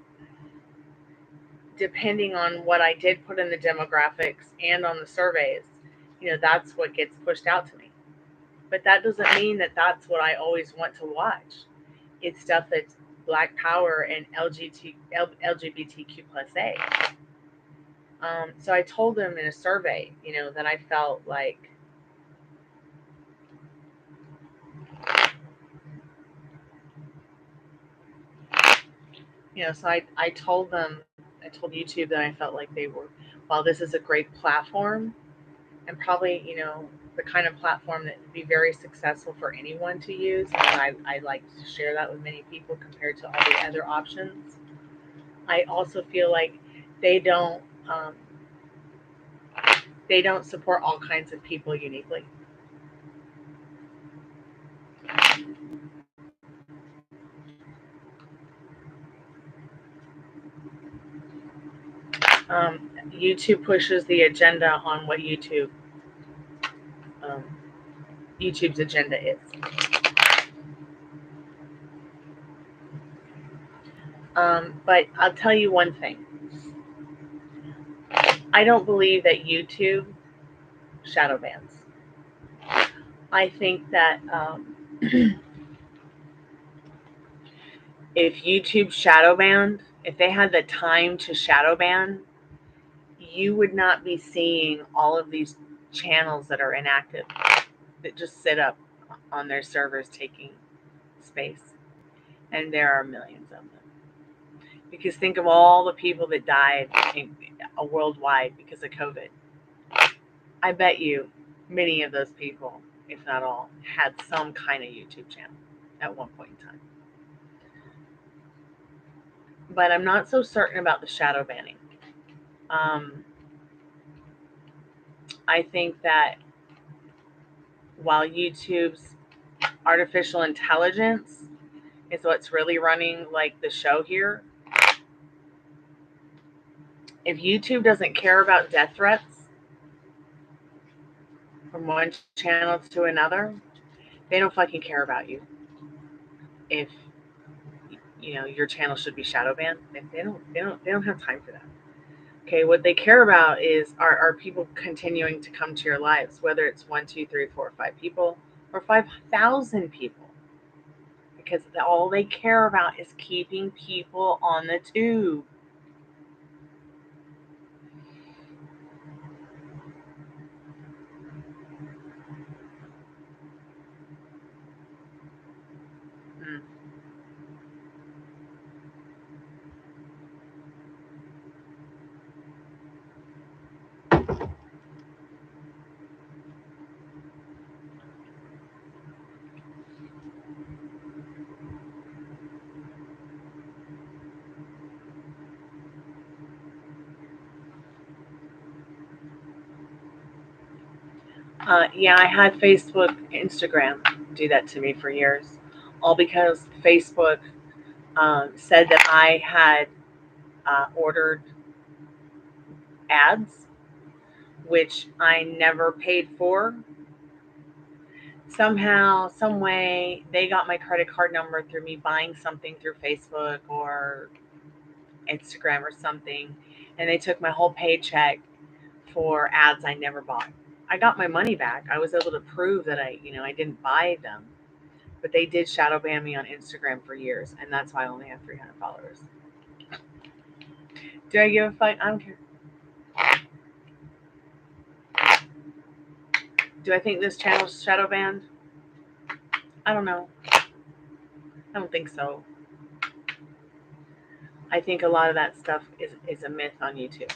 [SPEAKER 1] depending on what I did put in the demographics and on the surveys, you know, that's what gets pushed out to me. But that doesn't mean that that's what I always want to watch. It's stuff that's Black Power and LGBTQ plus A. So I told them in a survey, you know, that I felt like so I told them, I told YouTube that I felt like they were, while this is a great platform and probably, you know, the kind of platform that would be very successful for anyone to use, and I like to share that with many people compared to all the other options. I also feel like they don't support all kinds of people uniquely. YouTube pushes the agenda on what YouTube's agenda is. But I'll tell you one thing. I don't believe that YouTube shadow bans. I think that if YouTube shadow banned, if they had the time to shadow ban, you would not be seeing all of these channels that are inactive, that just sit up on their servers taking space. And there are millions of them. Because think of all the people that died worldwide because of COVID. I bet you many of those people, if not all, had some kind of YouTube channel at one point in time. But I'm not so certain about the shadow banning. I think that while YouTube's artificial intelligence is what's really running like the show here, if YouTube doesn't care about death threats from one channel to another, they don't fucking care about you. If your channel should be shadow banned, they don't have time for that. Okay, what they care about is are people continuing to come to your lives, whether it's 1, 2, 3, 4, 5 people or 5,000 people, because all they care about is keeping people on the tube. Yeah, I had Facebook, Instagram do that to me for years, all because Facebook said that I had ordered ads, which I never paid for. Somehow, some way, they got my credit card number through me buying something through Facebook or Instagram or something, and they took my whole paycheck for ads I never bought. I got my money back. I was able to prove that I didn't buy them, but they did shadow ban me on Instagram for years, and that's why I only have 300 followers. Do I give a fuck? I don't care. Do I think this channel's shadow banned? I don't know. I don't think so. I think a lot of that stuff is a myth on YouTube.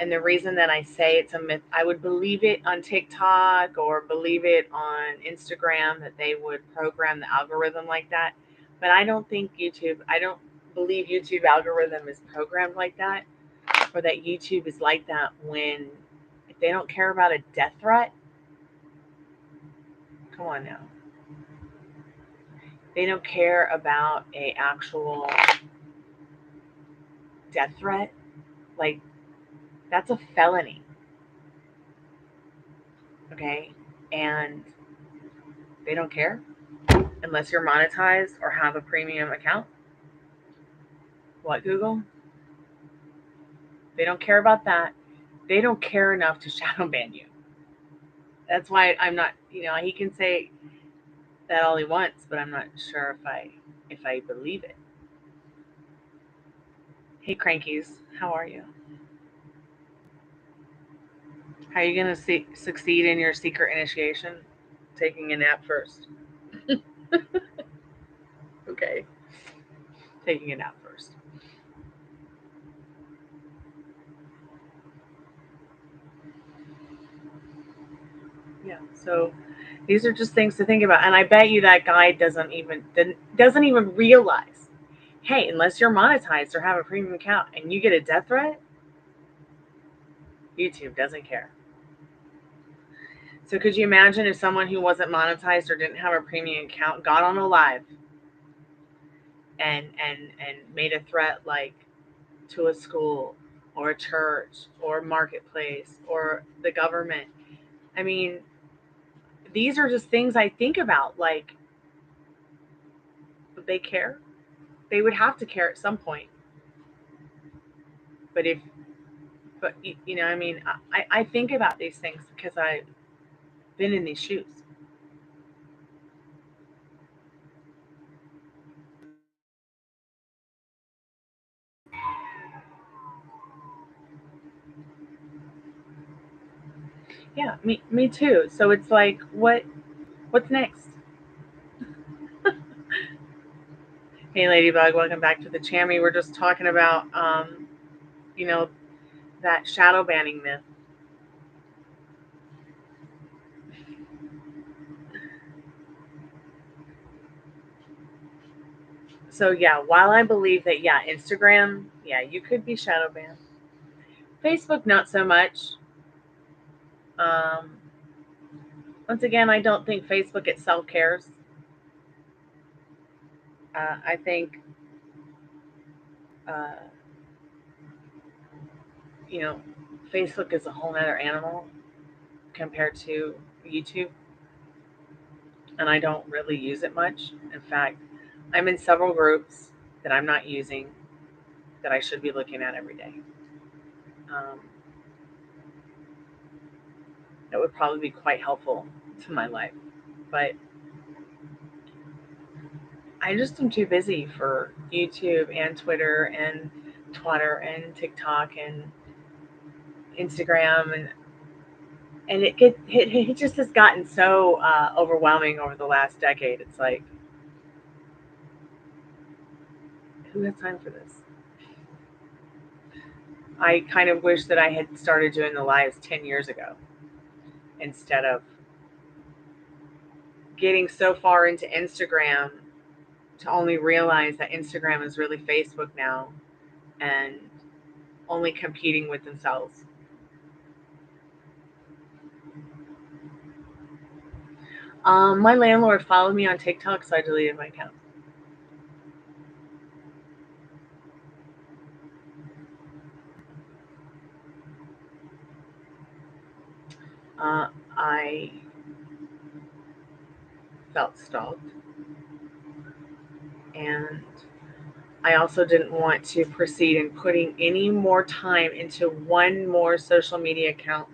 [SPEAKER 1] And the reason that I say it's a myth, I would believe it on TikTok or believe it on Instagram that they would program the algorithm like that. But I don't think I don't believe YouTube algorithm is programmed like that, or that YouTube is like that if they don't care about a death threat. Come on now. They don't care about a actual death threat. Like, that's a felony. Okay? And they don't care unless you're monetized or have a premium account. What, Google? They don't care about that. They don't care enough to shadow ban you. That's why I'm not, he can say that all he wants, but I'm not sure if I believe it. Hey, Crankies, how are you? How are you going to succeed in your secret initiation? Taking a nap first. Okay. Taking a nap first. Yeah, so these are just things to think about. And I bet you that guy doesn't even realize, hey, unless you're monetized or have a premium account and you get a death threat, YouTube doesn't care. So could you imagine if someone who wasn't monetized or didn't have a premium account got on a live and made a threat like to a school or a church or a marketplace or the government? I mean, these are just things I think about. Like, would they care? They would have to care at some point. But I mean, I think about these things because I've been in these shoes. Yeah, me too. So it's like, what's next? Hey, Ladybug, welcome back to the Chammy. We're just talking about, that shadow banning myth. So yeah, while I believe that, yeah, Instagram, yeah, you could be shadow banned. Facebook, not so much. Once again, I don't think Facebook itself cares. I think, Facebook is a whole other animal compared to YouTube, and I don't really use it much. In fact, I'm in several groups that I'm not using that I should be looking at every day. That would probably be quite helpful to my life, but I just am too busy for YouTube and Twitter and Twitter and TikTok and Instagram, and it just has gotten so overwhelming over the last decade. It's like, who has time for this? I kind of wish that I had started doing the lives 10 years ago instead of getting so far into Instagram to only realize that Instagram is really Facebook now and only competing with themselves. My landlord followed me on TikTok, so I deleted my account. I felt stalked, and I also didn't want to proceed in putting any more time into one more social media account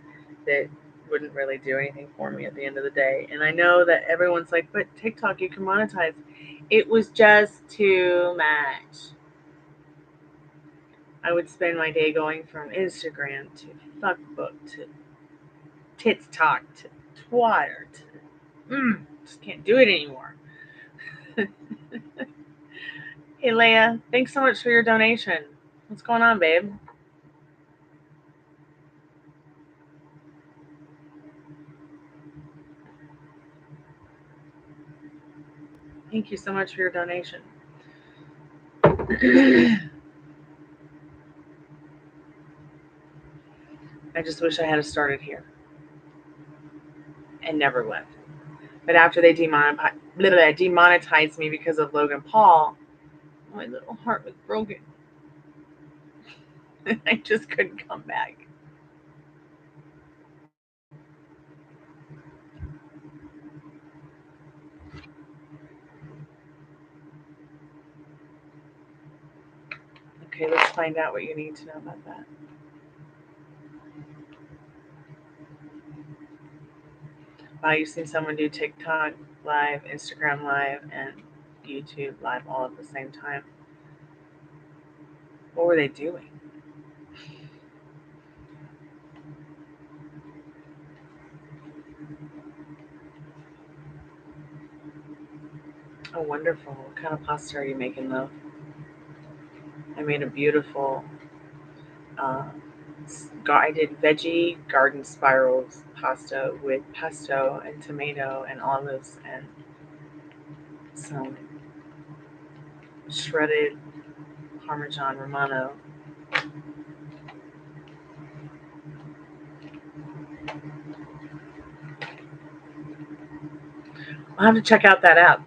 [SPEAKER 1] that wouldn't really do anything for me at the end of the day. And I know that everyone's like, but TikTok, you can monetize. It was just too much. I would spend my day going from Instagram to Fuckbook to Tits Talk to Twitter to just can't do it anymore. Hey Leia, thanks so much for your donation. What's going on, babe? Thank you so much for your donation. I just wish I had started here and never left. But after they demonetized me because of Logan Paul, my little heart was broken. I just couldn't come back. Okay, let's find out what you need to know about that. Wow, you've seen someone do TikTok live, Instagram live, and YouTube live all at the same time. What were they doing? Oh, wonderful. What kind of pasta are you making, though? I made a beautiful, I did veggie garden spirals pasta with pesto and tomato and olives and some shredded Parmesan Romano. I'll have to check out that app.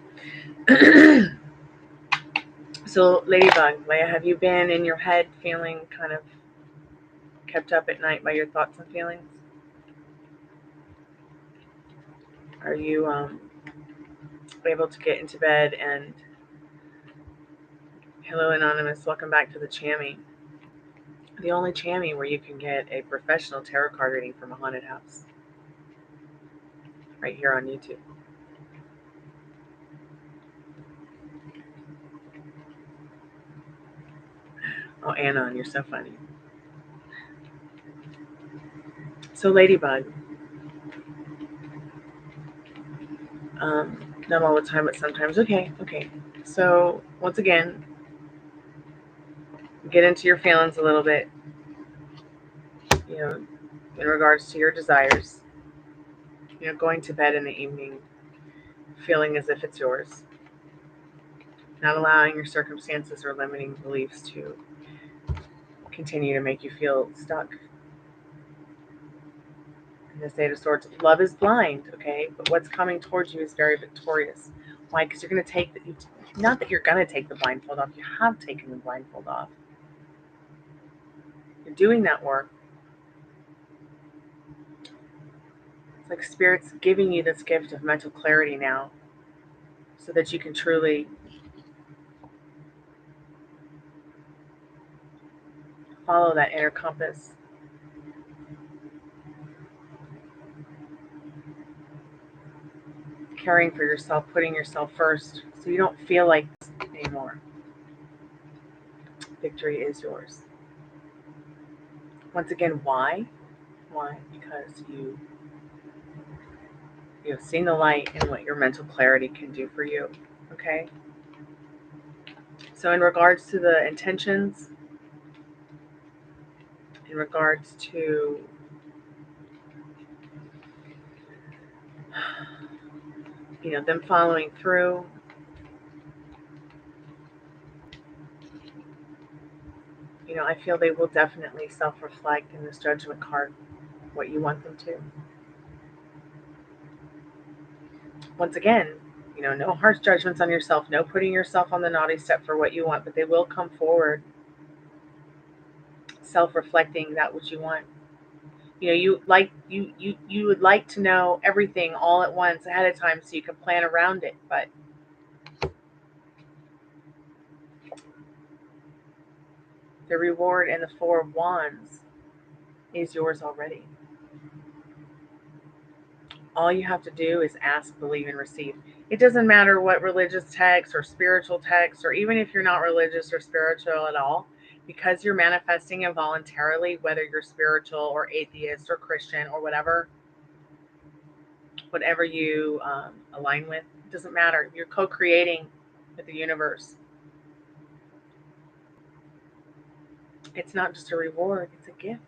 [SPEAKER 1] So, Ladybug, Leia, have you been in your head feeling kind of kept up at night by your thoughts and feelings? Are you able to get into bed and hello Anonymous, welcome back to the Chammy. The only Chammy where you can get a professional tarot card reading from a haunted house. Right here on YouTube. Oh, Anon, you're so funny. So, Ladybug. Not all the time, but sometimes. Okay. So, once again, get into your feelings a little bit, in regards to your desires. Going to bed in the evening, feeling as if it's yours. Not allowing your circumstances or limiting beliefs to continue to make you feel stuck. In this Eight of Swords, love is blind, okay? But what's coming towards you is very victorious. Why? Because you're going to take not that you're going to take the blindfold off, you have taken the blindfold off. You're doing that work. It's like Spirit's giving you this gift of mental clarity now so that you can truly follow that inner compass. Caring for yourself, putting yourself first so you don't feel like this anymore. Victory is yours. Once again, why? Why? Because you've seen the light and what your mental clarity can do for you. Okay? So in regards to the intentions, in regards to them following through, I feel they will definitely self-reflect in this judgment card what you want them to. Once again, no harsh judgments on yourself, no putting yourself on the naughty step for what you want, but they will come forward self-reflecting that what you want. You would like to know everything all at once ahead of time so you can plan around it, but the reward in the Four of Wands is yours already. All you have to do is ask, believe, and receive. It doesn't matter what religious text or spiritual text, or even if you're not religious or spiritual at all, because you're manifesting involuntarily, whether you're spiritual or atheist or Christian or whatever you align with, it doesn't matter. You're co-creating with the universe. It's not just a reward, it's a gift.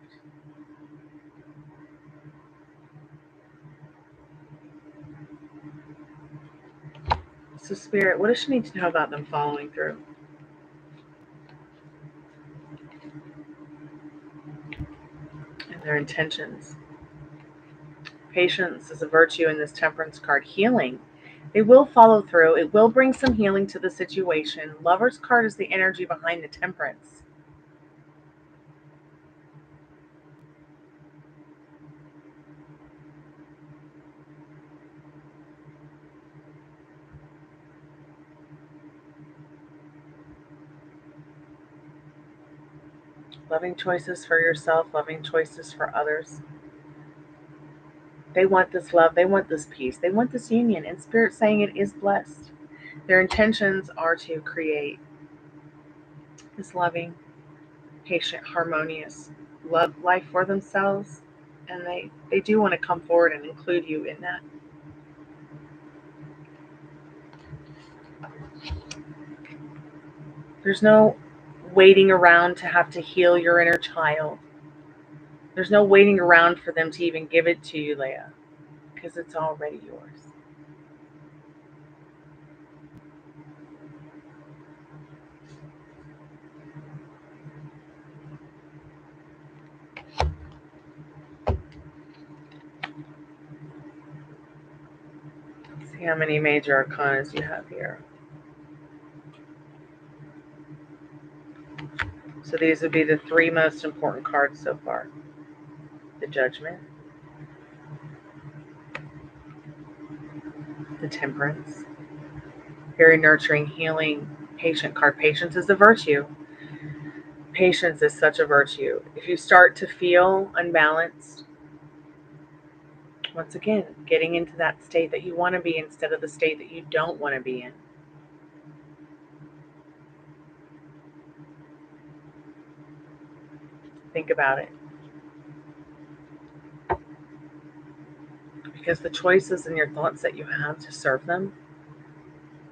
[SPEAKER 1] So Spirit, what does she need to know about them following through? And their intentions. Patience is a virtue in this Temperance card. Healing. They will follow through. It will bring some healing to the situation. Lover's card is the energy behind the Temperance. Loving choices for yourself, loving choices for others. They want this love. They want this peace. They want this union. And Spirit saying it is blessed. Their intentions are to create this loving, patient, harmonious love life for themselves. And they do want to come forward and include you in that. There's no waiting around to have to heal your inner child. There's no waiting around for them to even give it to you, Leah, because it's already yours. See how many major arcanas you have here. So these would be the three most important cards so far. The Judgment, the Temperance, very nurturing, healing, patient card. Patience is a virtue. Patience is such a virtue. If you start to feel unbalanced, once again, getting into that state that you want to be instead of the state that you don't want to be in. Think about it. Because the choices and your thoughts that you have to serve them,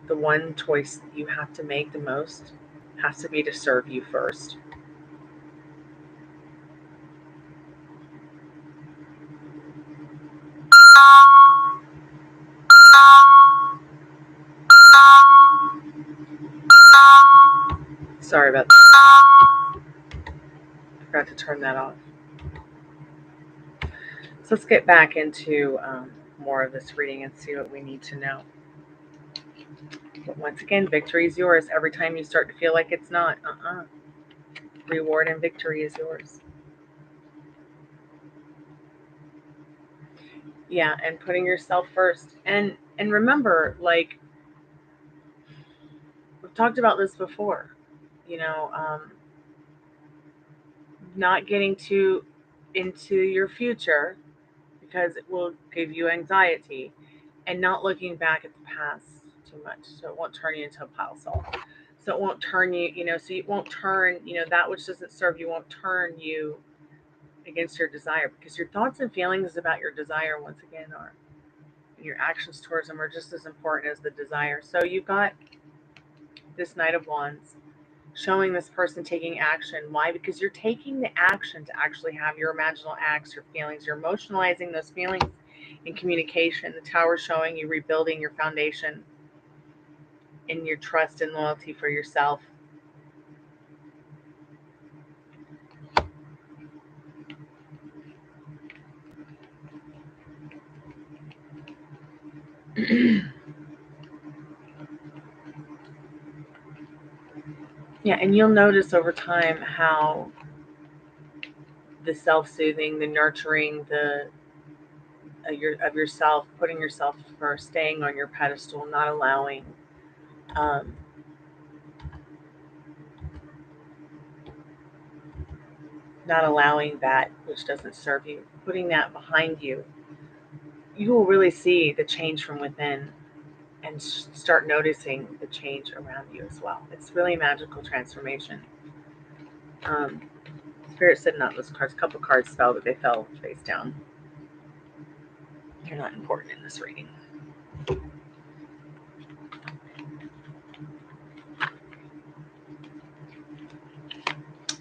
[SPEAKER 1] the one choice you have to make the most has to be to serve you first. Sorry about that. I forgot to turn that off. So let's get back into more of this reading and see what we need to know. But once again, victory is yours. Every time you start to feel like it's not, reward and victory is yours. Yeah, and putting yourself first. And remember, like, we've talked about this before, not getting too into your future because it will give you anxiety, and not looking back at the past too much, so it won't turn you into a pile of salt. So it won't turn you, so it won't turn, that which doesn't serve you won't turn you against your desire, because your thoughts and feelings about your desire, once again, are, and your actions towards them are just as important as the desire. So you've got this Knight of Wands showing this person taking action. Why? Because you're taking the action to actually have your imaginal acts, your feelings. You're emotionalizing those feelings in communication. The Tower showing you rebuilding your foundation in your trust and loyalty for yourself. Yeah, and you'll notice over time how the self-soothing, the nurturing, of yourself, putting yourself first, staying on your pedestal, not allowing that which doesn't serve you, putting that behind you. You will really see the change from within and start noticing the change around you as well. It's really a magical transformation. Spirit said not those cards. A couple cards fell, but they fell face down. They're not important in this reading.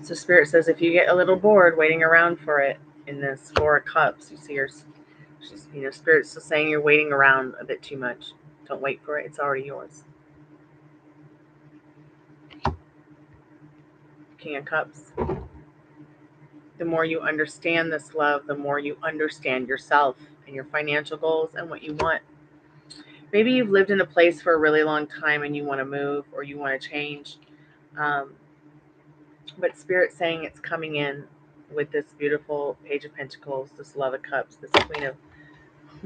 [SPEAKER 1] So Spirit says if you get a little bored waiting around for it in this Four of Cups, you see Spirit's still saying you're waiting around a bit too much. Don't wait for it. It's already yours. King of Cups. The more you understand this love, the more you understand yourself and your financial goals and what you want. Maybe you've lived in a place for a really long time and you want to move or you want to change. But Spirit's saying it's coming in with this beautiful Page of Pentacles, this Love of Cups, this Queen of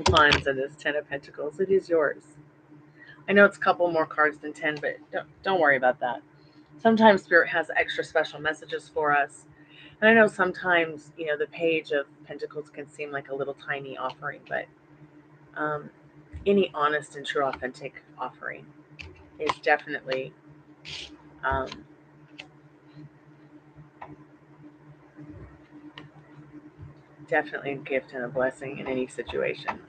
[SPEAKER 1] Wands, and this 10 of Pentacles. It is yours. I know it's a couple more cards than 10, but don't worry about that. Sometimes Spirit has extra special messages for us. And I know sometimes, the Page of Pentacles can seem like a little tiny offering, but any honest and true authentic offering is definitely a gift and a blessing in any situation.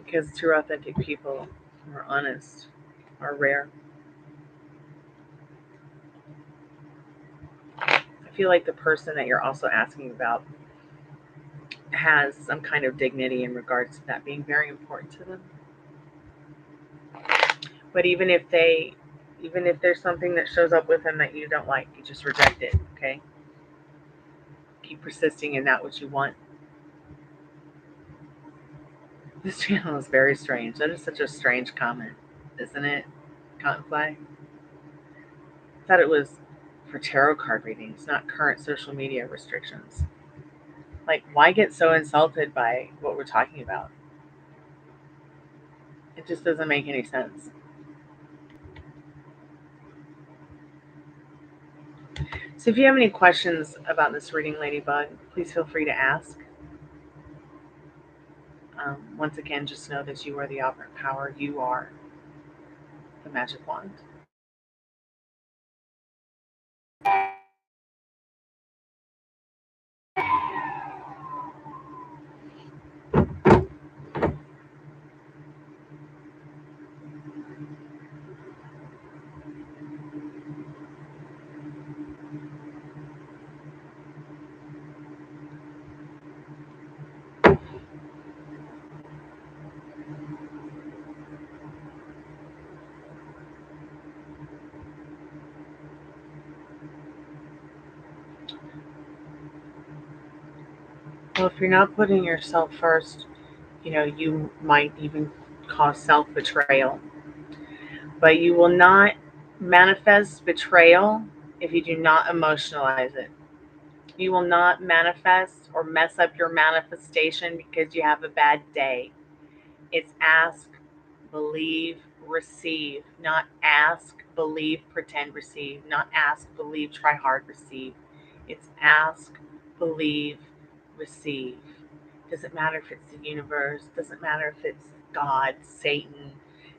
[SPEAKER 1] Because true authentic people who are honest are rare. I feel like the person that you're also asking about has some kind of dignity in regards to that being very important to them. But even if there's something that shows up with them that you don't like, you just reject it, okay? Keep persisting in that which you want. This channel is very strange. That is such a strange comment, isn't it? Cottonfly? I thought it was for tarot card readings, not current social media restrictions. Like, why get so insulted by what we're talking about? It just doesn't make any sense. So if you have any questions about this reading, Ladybug, please feel free to ask. Once again, just know that you are the operant power. You are the magic wand. Well, if you're not putting yourself first, you might even cause self-betrayal. But you will not manifest betrayal if you do not emotionalize it. You will not manifest or mess up your manifestation because you have a bad day. It's ask, believe, receive. Not ask, believe, pretend, receive. Not ask, believe, try hard, receive. It's ask, believe, receive. Doesn't matter if it's the universe, doesn't matter if it's God, Satan,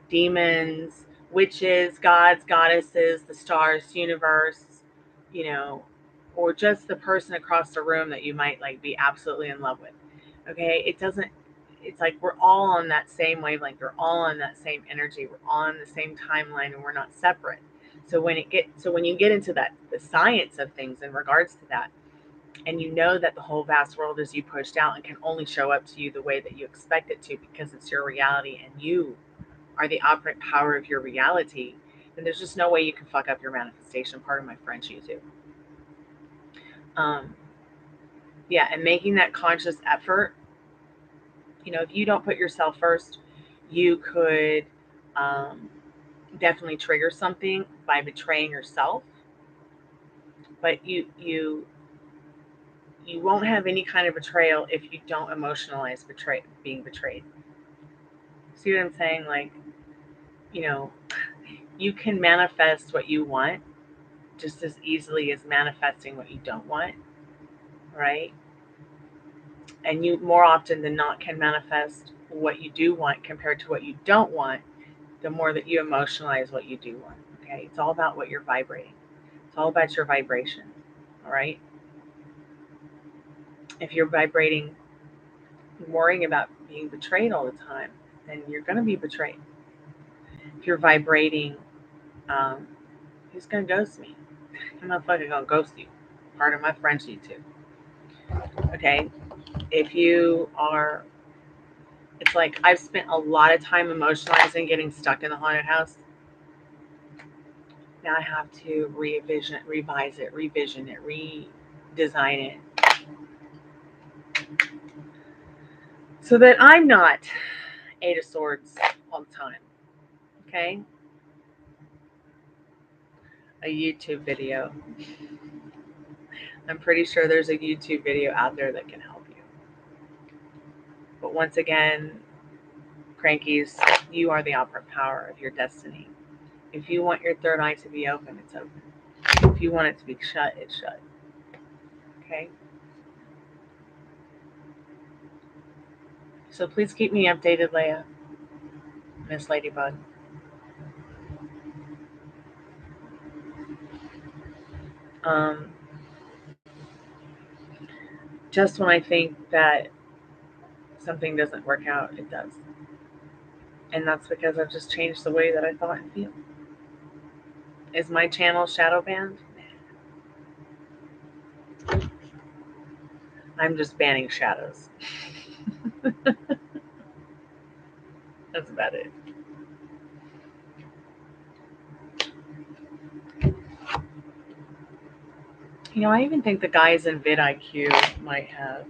[SPEAKER 1] demons, witches, gods, goddesses, the stars, universe, you know, or just the person across the room that you might like be absolutely in love with. Okay? It's like we're all on that same wavelength, we're all on that same energy, we're all on the same timeline, and we're not separate. So when you get into that the science of things in regards to that, and you know that the whole vast world is you pushed out and can only show up to you the way that you expect it to because it's your reality and you are the operant power of your reality, then there's just no way you can fuck up your manifestation. Pardon my French, you too. Yeah, and making that conscious effort, if you don't put yourself first, you could definitely trigger something by betraying yourself. But you won't have any kind of betrayal if you don't emotionalize being betrayed. See what I'm saying? Like, you can manifest what you want just as easily as manifesting what you don't want, right? And you more often than not can manifest what you do want compared to what you don't want, the more that you emotionalize what you do want. Okay? It's all about what you're vibrating. It's all about your vibration. All right? If you're vibrating worrying about being betrayed all the time, then you're going to be betrayed. If you're vibrating, who's going to ghost me? I'm not fucking going to ghost you. Part of my friendship too. Okay? If you are, it's like I've spent a lot of time emotionalizing getting stuck in the haunted house. Now I have to revise it, revision it, redesign it. So that I'm not Eight of Swords all the time. Okay? A YouTube video. I'm pretty sure there's a YouTube video out there that can help you. But once again, crankies, you are the operant power of your destiny. If you want your third eye to be open, it's open. If you want it to be shut, it's shut. Okay? So please keep me updated, Leia. Miss Ladybug. Just when I think that something doesn't work out, it does. And that's because I've just changed the way that I thought and feel. Is my channel shadow banned? I'm just banning shadows. That's about it. I even think the guys in vidIQ might have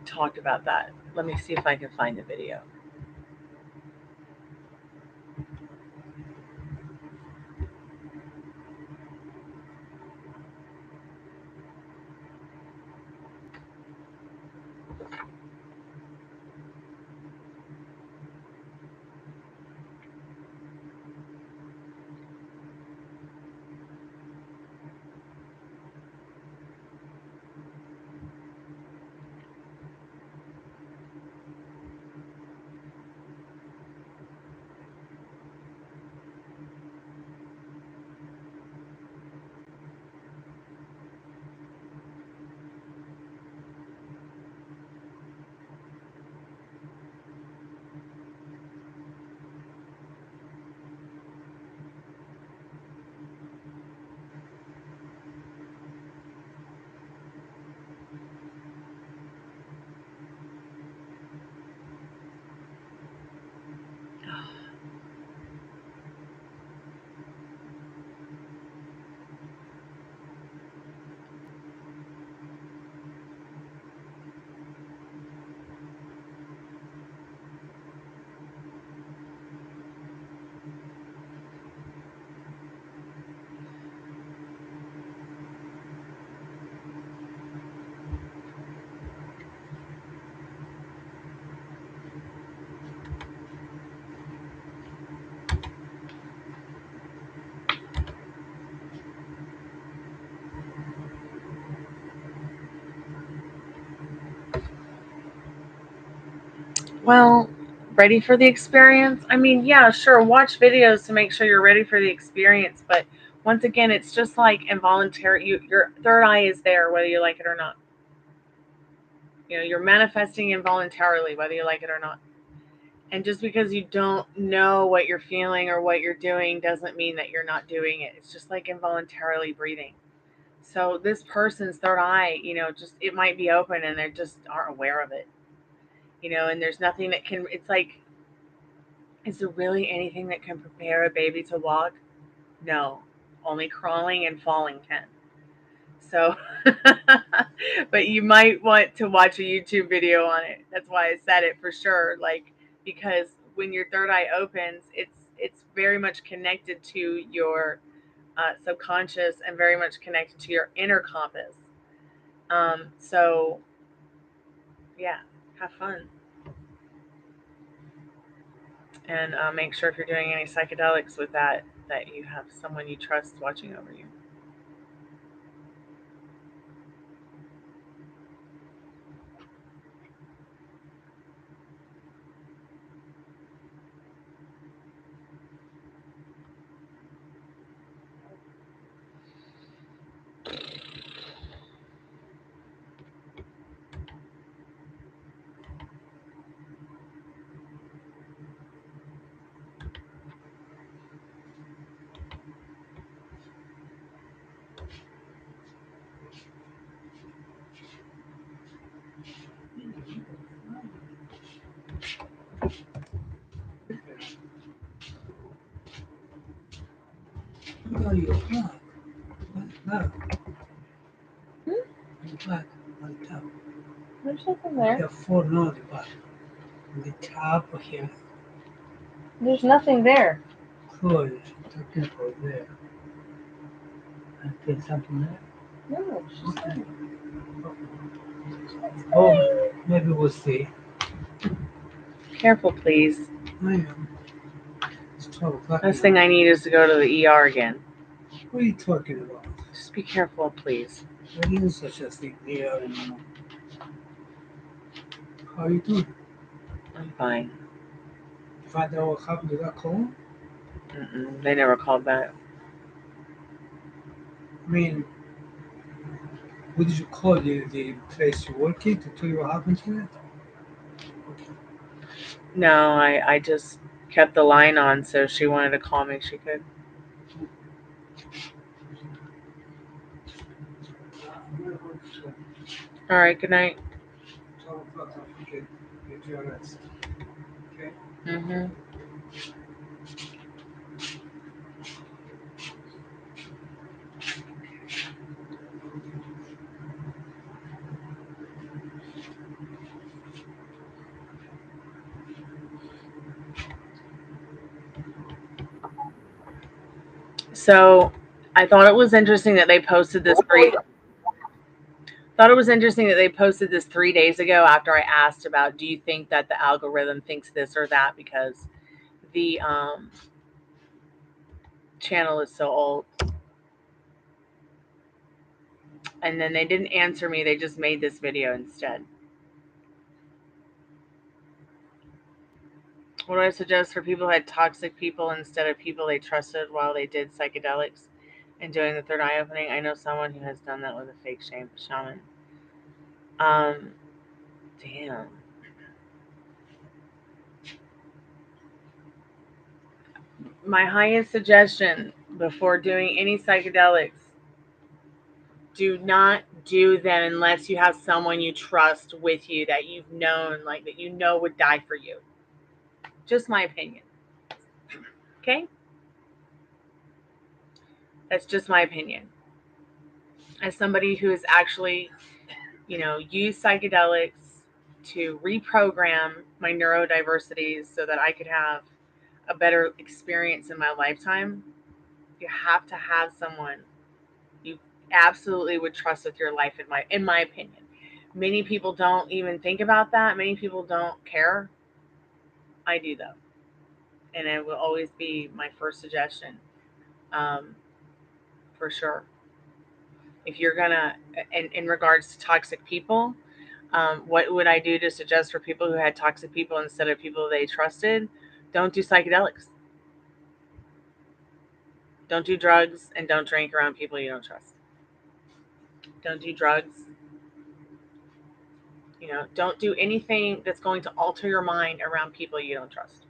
[SPEAKER 1] talked about that. Let me see if I can find the video. Well, ready for the experience? I mean, yeah, sure, watch videos to make sure you're ready for the experience, but once again, it's just like involuntary. Your third eye is there whether you like it or not. You're manifesting involuntarily whether you like it or not. And just because you don't know what you're feeling or what you're doing doesn't mean that you're not doing it. It's just like involuntarily breathing. So this person's third eye, just it might be open and they just aren't aware of it. And there's nothing that can, it's like, is there really anything that can prepare a baby to walk? No, only crawling and falling can. So, but you might want to watch a YouTube video on it. That's why I said it for sure. Like, because when your third eye opens, it's very much connected to your subconscious and very much connected to your inner compass. So yeah, have fun. And make sure if you're doing any psychedelics with that you have someone you trust watching over you.
[SPEAKER 3] Look at your flag. No. Your flag on the top.
[SPEAKER 1] There's nothing
[SPEAKER 3] You
[SPEAKER 1] there.
[SPEAKER 3] have 4 on the back. On the top here.
[SPEAKER 1] There's nothing there.
[SPEAKER 3] Good. Talking about there. I think something there.
[SPEAKER 1] No, she's
[SPEAKER 3] Okay.
[SPEAKER 1] fine.
[SPEAKER 3] Oh, maybe we'll see.
[SPEAKER 1] Careful, please.
[SPEAKER 3] I am. It's 12 o'clock.
[SPEAKER 1] Last thing I need is to go to the ER again.
[SPEAKER 3] What are you talking about?
[SPEAKER 1] Just be careful, please.
[SPEAKER 3] There isn't such a thing there anymore. How are you doing?
[SPEAKER 1] I'm fine.
[SPEAKER 3] You find out what happened to that call?
[SPEAKER 1] They never called back.
[SPEAKER 3] I mean, what did you call the place you work in to tell you what happened to it?
[SPEAKER 1] No, I just kept the line on, so if she wanted to call me, she could. All right, good night.
[SPEAKER 3] 12 o'clock, don't forget. Get your rest. Okay?
[SPEAKER 1] So I thought it was interesting that they posted this thought it was interesting that they posted this 3 days ago after I asked about, do you think that the algorithm thinks this or that, because the channel is so old. And then they didn't answer me, they just made this video instead. What do I suggest for people who had toxic people instead of people they trusted while they did psychedelics and doing the third eye opening? I know someone who has done that with a fake shaman. Damn. My highest suggestion before doing any psychedelics, do not do them unless you have someone you trust with you that you've known, like that you know would die for you. Just my opinion. Okay? That's just my opinion. As somebody who has actually, used psychedelics to reprogram my neurodiversities so that I could have a better experience in my lifetime, you have to have someone you absolutely would trust with your life, in my opinion. Many people don't even think about that. Many people don't care. I do, though. And it will always be my first suggestion, for sure. If you're gonna, in regards to toxic people, What would I do to suggest for people who had toxic people instead of people they trusted? Don't do psychedelics. Don't do drugs, and don't drink around people you don't trust. Don't do drugs. Don't do anything that's going to alter your mind around people you don't trust.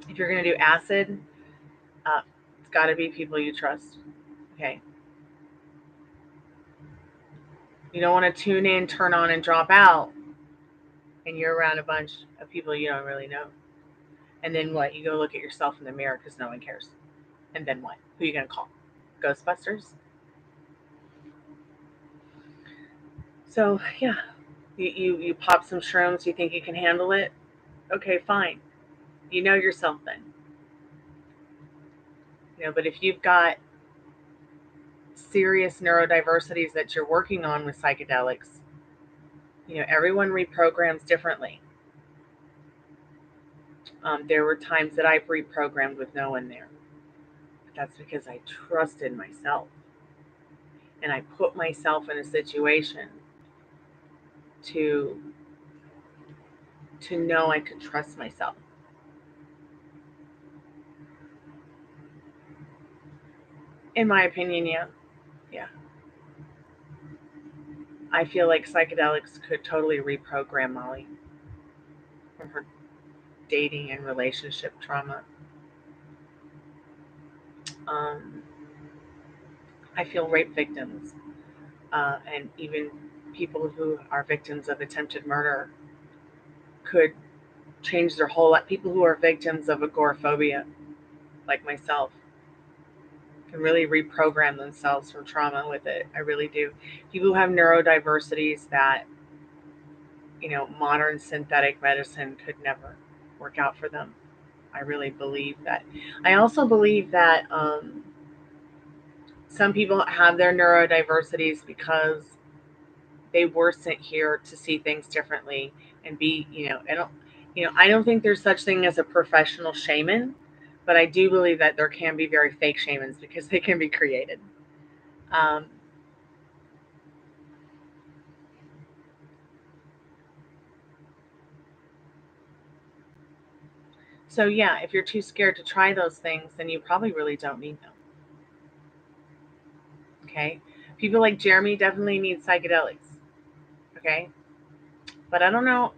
[SPEAKER 1] If you're going to do acid, it's got to be people you trust. Okay. You don't want to tune in, turn on, and drop out, and you're around a bunch of people you don't really know. And then what? You go look at yourself in the mirror because no one cares. And then what? Who are you going to call? Ghostbusters? So, yeah. You pop some shrooms, you think you can handle it? Okay, fine. You know yourself then. But if you've got serious neurodiversities that you're working on with psychedelics, everyone reprograms differently. There were times that I've reprogrammed with no one there. But that's because I trusted myself. And I put myself in a situation to know I could trust myself. In my opinion, yeah. I feel like psychedelics could totally reprogram Molly from her dating and relationship trauma. I feel rape victims and even people who are victims of attempted murder could change their whole life. People who are victims of agoraphobia, like myself, can really reprogram themselves from trauma with it. I really do. People who have neurodiversities that, modern synthetic medicine could never work out for them. I really believe that. I also believe that some people have their neurodiversities because they were sent here to see things differently and be, I don't think there's such thing as a professional shaman, but I do believe that there can be very fake shamans because they can be created. Um, so yeah, if you're too scared to try those things, then you probably really don't need them. Okay. People like Jeremy definitely need psychedelics. Okay. But I don't know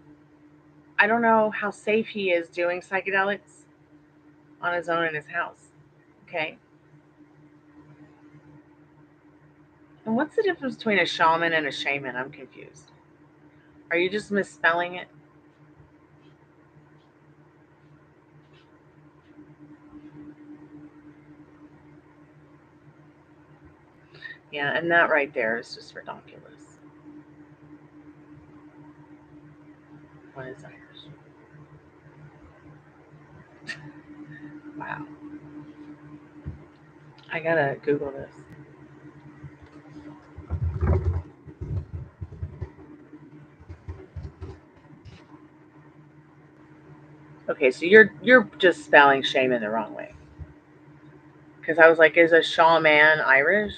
[SPEAKER 1] how safe he is doing psychedelics on his own in his house. Okay. And what's the difference between a shaman and a shaman? I'm confused. Are you just misspelling it? Yeah, and that right there is just ridiculous. What is Irish? Wow. I gotta Google this. Okay, so you're just spelling shaman the wrong way. Because I was like, is a shaman Irish?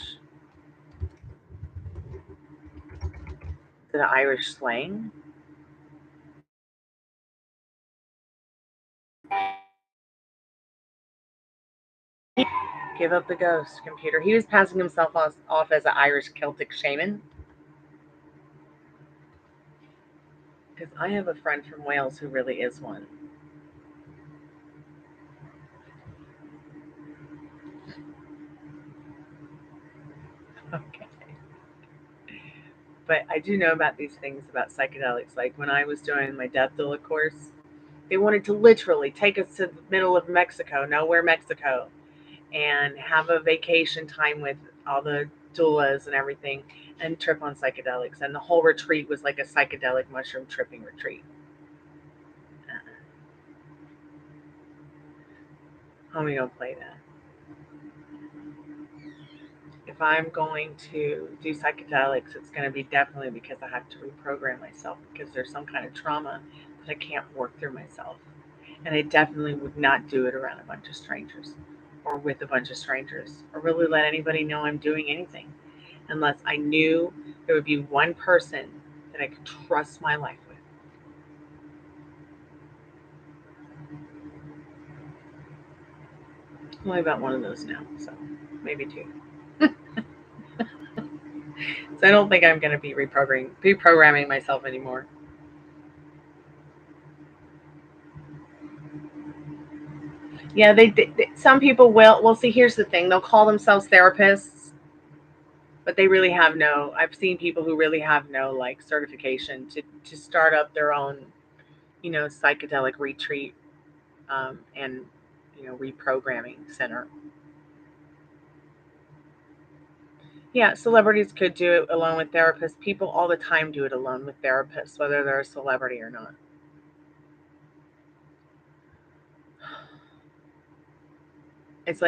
[SPEAKER 1] Is it an Irish slang? Give up the ghost, computer. He was passing himself off as an Irish Celtic shaman. Because I have a friend from Wales who really is one. Okay. But I do know about these things about psychedelics. Like when I was doing my death doula course, they wanted to literally take us to the middle of Mexico, nowhere Mexico, and have a vacation time with all the doulas and everything and trip on psychedelics. And the whole retreat was like a psychedelic mushroom tripping retreat. Homie, don't play that. If I'm going to do psychedelics, it's going to be definitely because I have to reprogram myself because there's some kind of trauma that I can't work through myself. And I definitely would not do it around a bunch of strangers or with a bunch of strangers, or really let anybody know I'm doing anything, unless I knew there would be one person that I could trust my life with. I'm only about one of those now, so maybe two. So I don't think I'm going to be reprogramming myself anymore. Yeah, some people will. Well, see, here's the thing: they'll call themselves therapists, but they really have no. I've seen people who really have no like certification to start up their own, psychedelic retreat, and reprogramming center. Yeah, celebrities could do it alone with therapists. People all the time do it alone with therapists, whether they're a celebrity or not. It's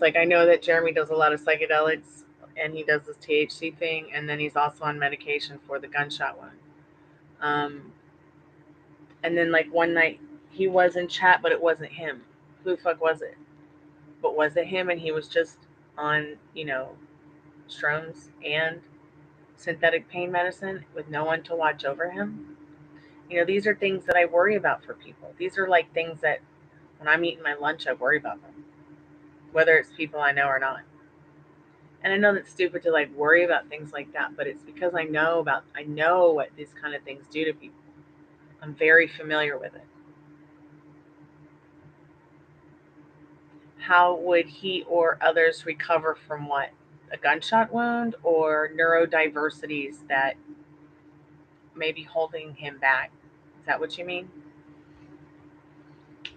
[SPEAKER 1] like I know that Jeremy does a lot of psychedelics, and he does this THC thing, and then he's also on medication for the gunshot one. And then like one night he was in chat, but it wasn't him. Who the fuck was it? But was it him? And he was just on, shrooms and synthetic pain medicine with no one to watch over him. These are things that I worry about for people. These are like things that when I'm eating my lunch, I worry about them, whether it's people I know or not. And I know that's stupid to like worry about things like that, but it's because I know what these kind of things do to people. I'm very familiar with it. How would he or others recover from what? A gunshot wound or neurodiversities that may be holding him back? Is that what you mean?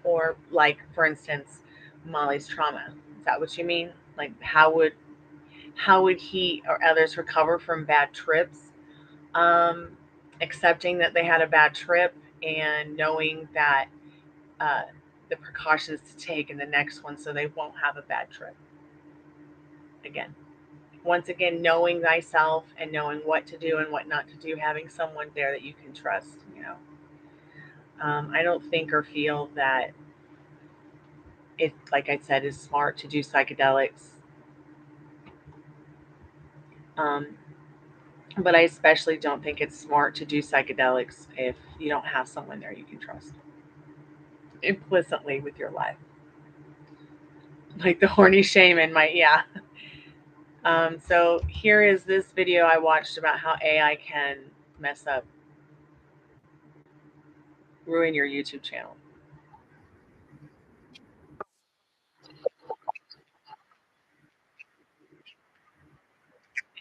[SPEAKER 1] Or like, for instance, Molly's trauma. Is that what you mean? Like how would he or others recover from bad trips? Um, Accepting that they had a bad trip and knowing that uh, the precautions to take in the next one so they won't have a bad trip again. Once again, knowing thyself and knowing what to do and what not to do, having someone there that you can trust. I don't think or feel that it, like I said, is smart to do psychedelics. Um, but I especially don't think it's smart to do psychedelics if you don't have someone there you can trust implicitly with your life. Like the horny shaman might, yeah. So here is this video I watched about how AI can mess up, ruin your YouTube channel.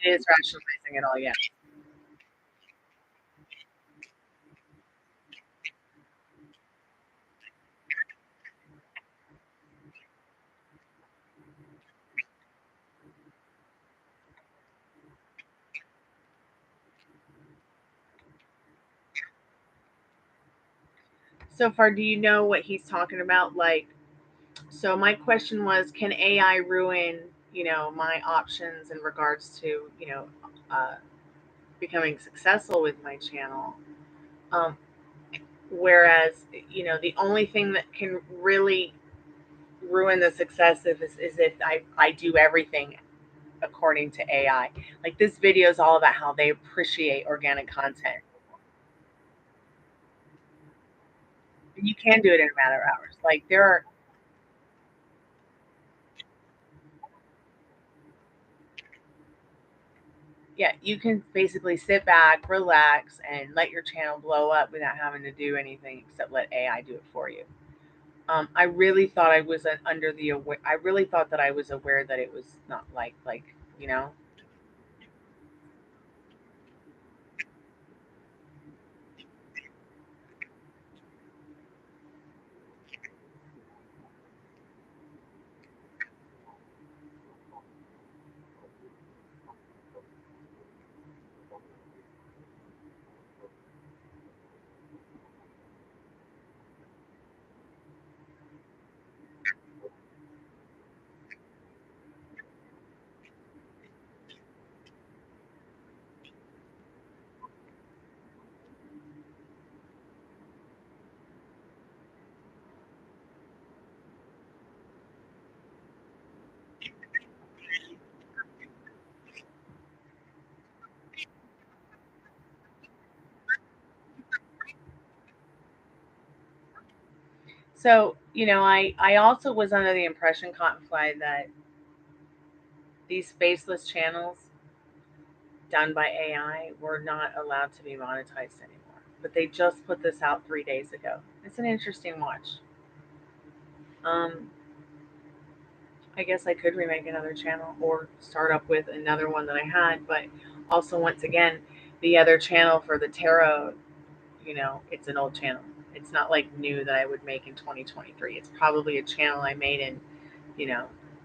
[SPEAKER 1] It is rationalizing it all, yeah. So far, do you know what he's talking about? Like, so my question was, can AI ruin, my options in regards to, uh, becoming successful with my channel? Um, Whereas, the only thing that can really ruin the success is if I do everything according to AI. Like this video is all about how they appreciate organic content. And you can do it in a matter of hours. Like there are, yeah, you can basically sit back, relax, and let your channel blow up without having to do anything except let AI do it for you. I really thought I was under the aware. I really thought that I was aware that it was not like you know. So, I also was under the impression, Cottonfly, that these faceless channels done by AI were not allowed to be monetized anymore. But they just put this out 3 days ago. It's an interesting watch. I guess I could remake another channel or start up with another one that I had, but also, once again, the other channel for the tarot, it's an old channel. It's not like new that I would make in 2023. It's probably a channel I made in,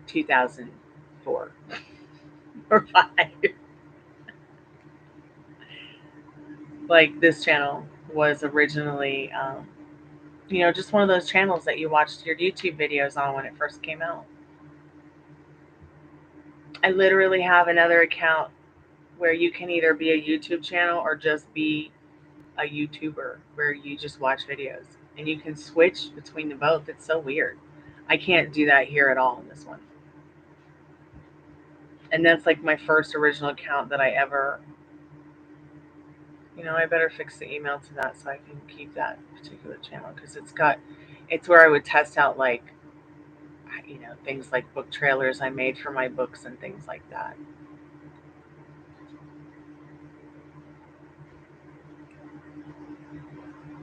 [SPEAKER 1] 2004 or 5. Like, this channel was originally, just one of those channels that you watched your YouTube videos on when it first came out. I literally have another account where you can either be a YouTube channel or just be a YouTuber where you just watch videos and you can switch between the both. It's so weird. I can't do that here at all in this one. And that's like my first original account that I ever, I better fix the email to that so I can keep that particular channel, because it's where I would test out like, things like book trailers I made for my books and things like that.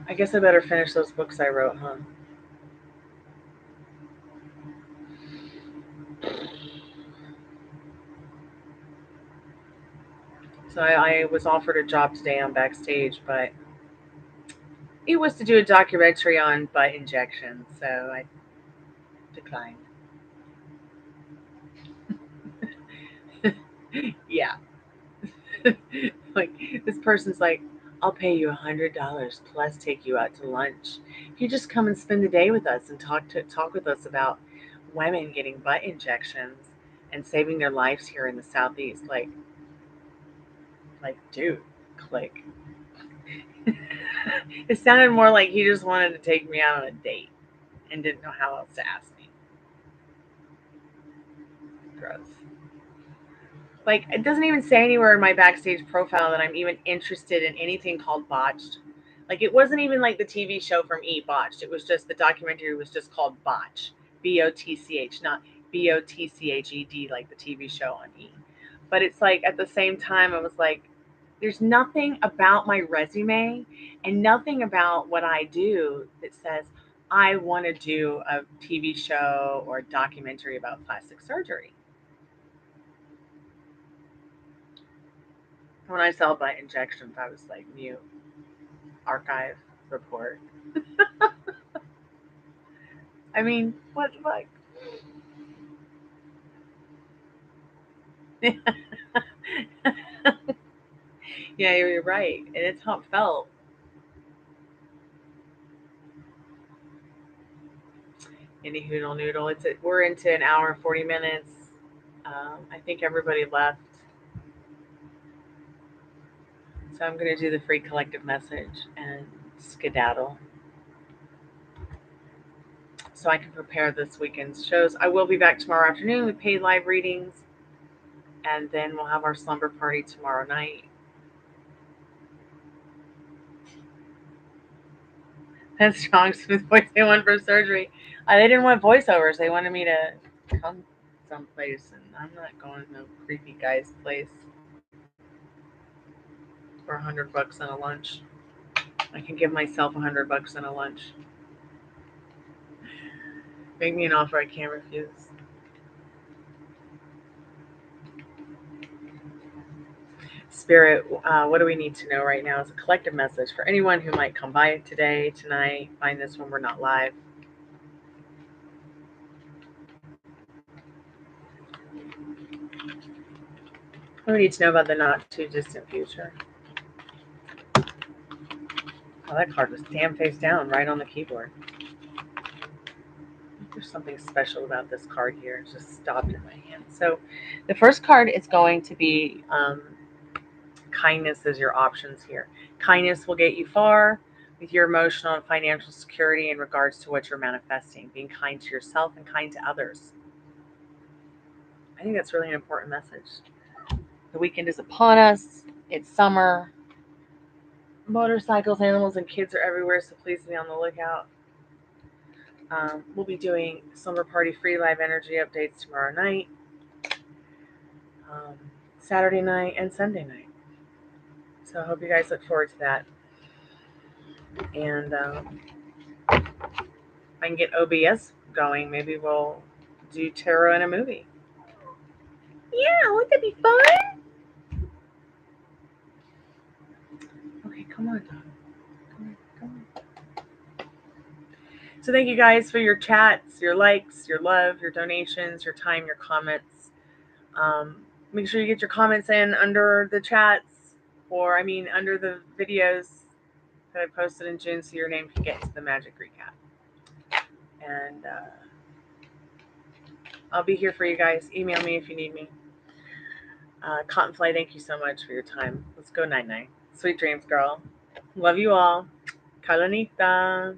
[SPEAKER 1] I guess I better finish those books I wrote, huh? So I was offered a job today on Backstage, but it was to do a documentary on butt injections, so I declined. Yeah. Like, this person's like, I'll pay you $100 plus take you out to lunch if you just come and spend the day with us and talk with us about women getting butt injections and saving their lives here in the Southeast. Like, dude, click. It sounded more like he just wanted to take me out on a date and didn't know how else to ask me. Gross. Like, it doesn't even say anywhere in my Backstage profile that I'm even interested in anything called Botched. Like, it wasn't even like the TV show from E! Botched. It was just, the documentary was just called Botch. Botch, not Botched, like the TV show on E! But it's like, at the same time, I was like, there's nothing about my resume and nothing about what I do that says I want to do a TV show or a documentary about plastic surgery. When I saw butt injections, I was like, mute, archive, report. I mean, what the fuck? Yeah, you're right. And it's how it felt. Any hoodle noodle. We're into an hour and 40 minutes. I think everybody left. So I'm going to do the free collective message and skedaddle so I can prepare this weekend's shows. I will be back tomorrow afternoon with paid live readings, and then we'll have our slumber party tomorrow night. That's strong, smooth voice. They went for surgery. They didn't want voiceovers. They wanted me to come someplace, and I'm not going to no creepy guy's place for $100 and a lunch. I can give myself $100 and a lunch. Make me an offer I can't refuse. Spirit, what do we need to know right now is a collective message for anyone who might come by today, tonight, find this when we're not live. What do we need to know about the not too distant future? Oh, that card was damn face down right on the keyboard. There's something special about this card here. It just stopped in my hand. So the first card is going to be kindness as your options here. Kindness will get you far with your emotional and financial security in regards to what you're manifesting. Being kind to yourself and kind to others. I think that's really an important message. The weekend is upon us. It's summer. Motorcycles, animals, and kids are everywhere, so please be on the lookout. We'll be doing Slumber Party free live energy updates tomorrow night, Saturday night, and Sunday night. So I hope you guys look forward to that. And if I can get OBS going, maybe we'll do tarot in a movie. Yeah, wouldn't that be fun? Okay, come on, Dog. Come on. So thank you guys for your chats, your likes, your love, your donations, your time, your comments. Make sure you get your comments in under the chats, or under the videos that I posted in June, so your name can get into the magic recap. And I'll be here for you guys. Email me if you need me. Cottonfly, thank you so much for your time. Let's go night-night. Sweet dreams, girl. Love you all. Kalanita.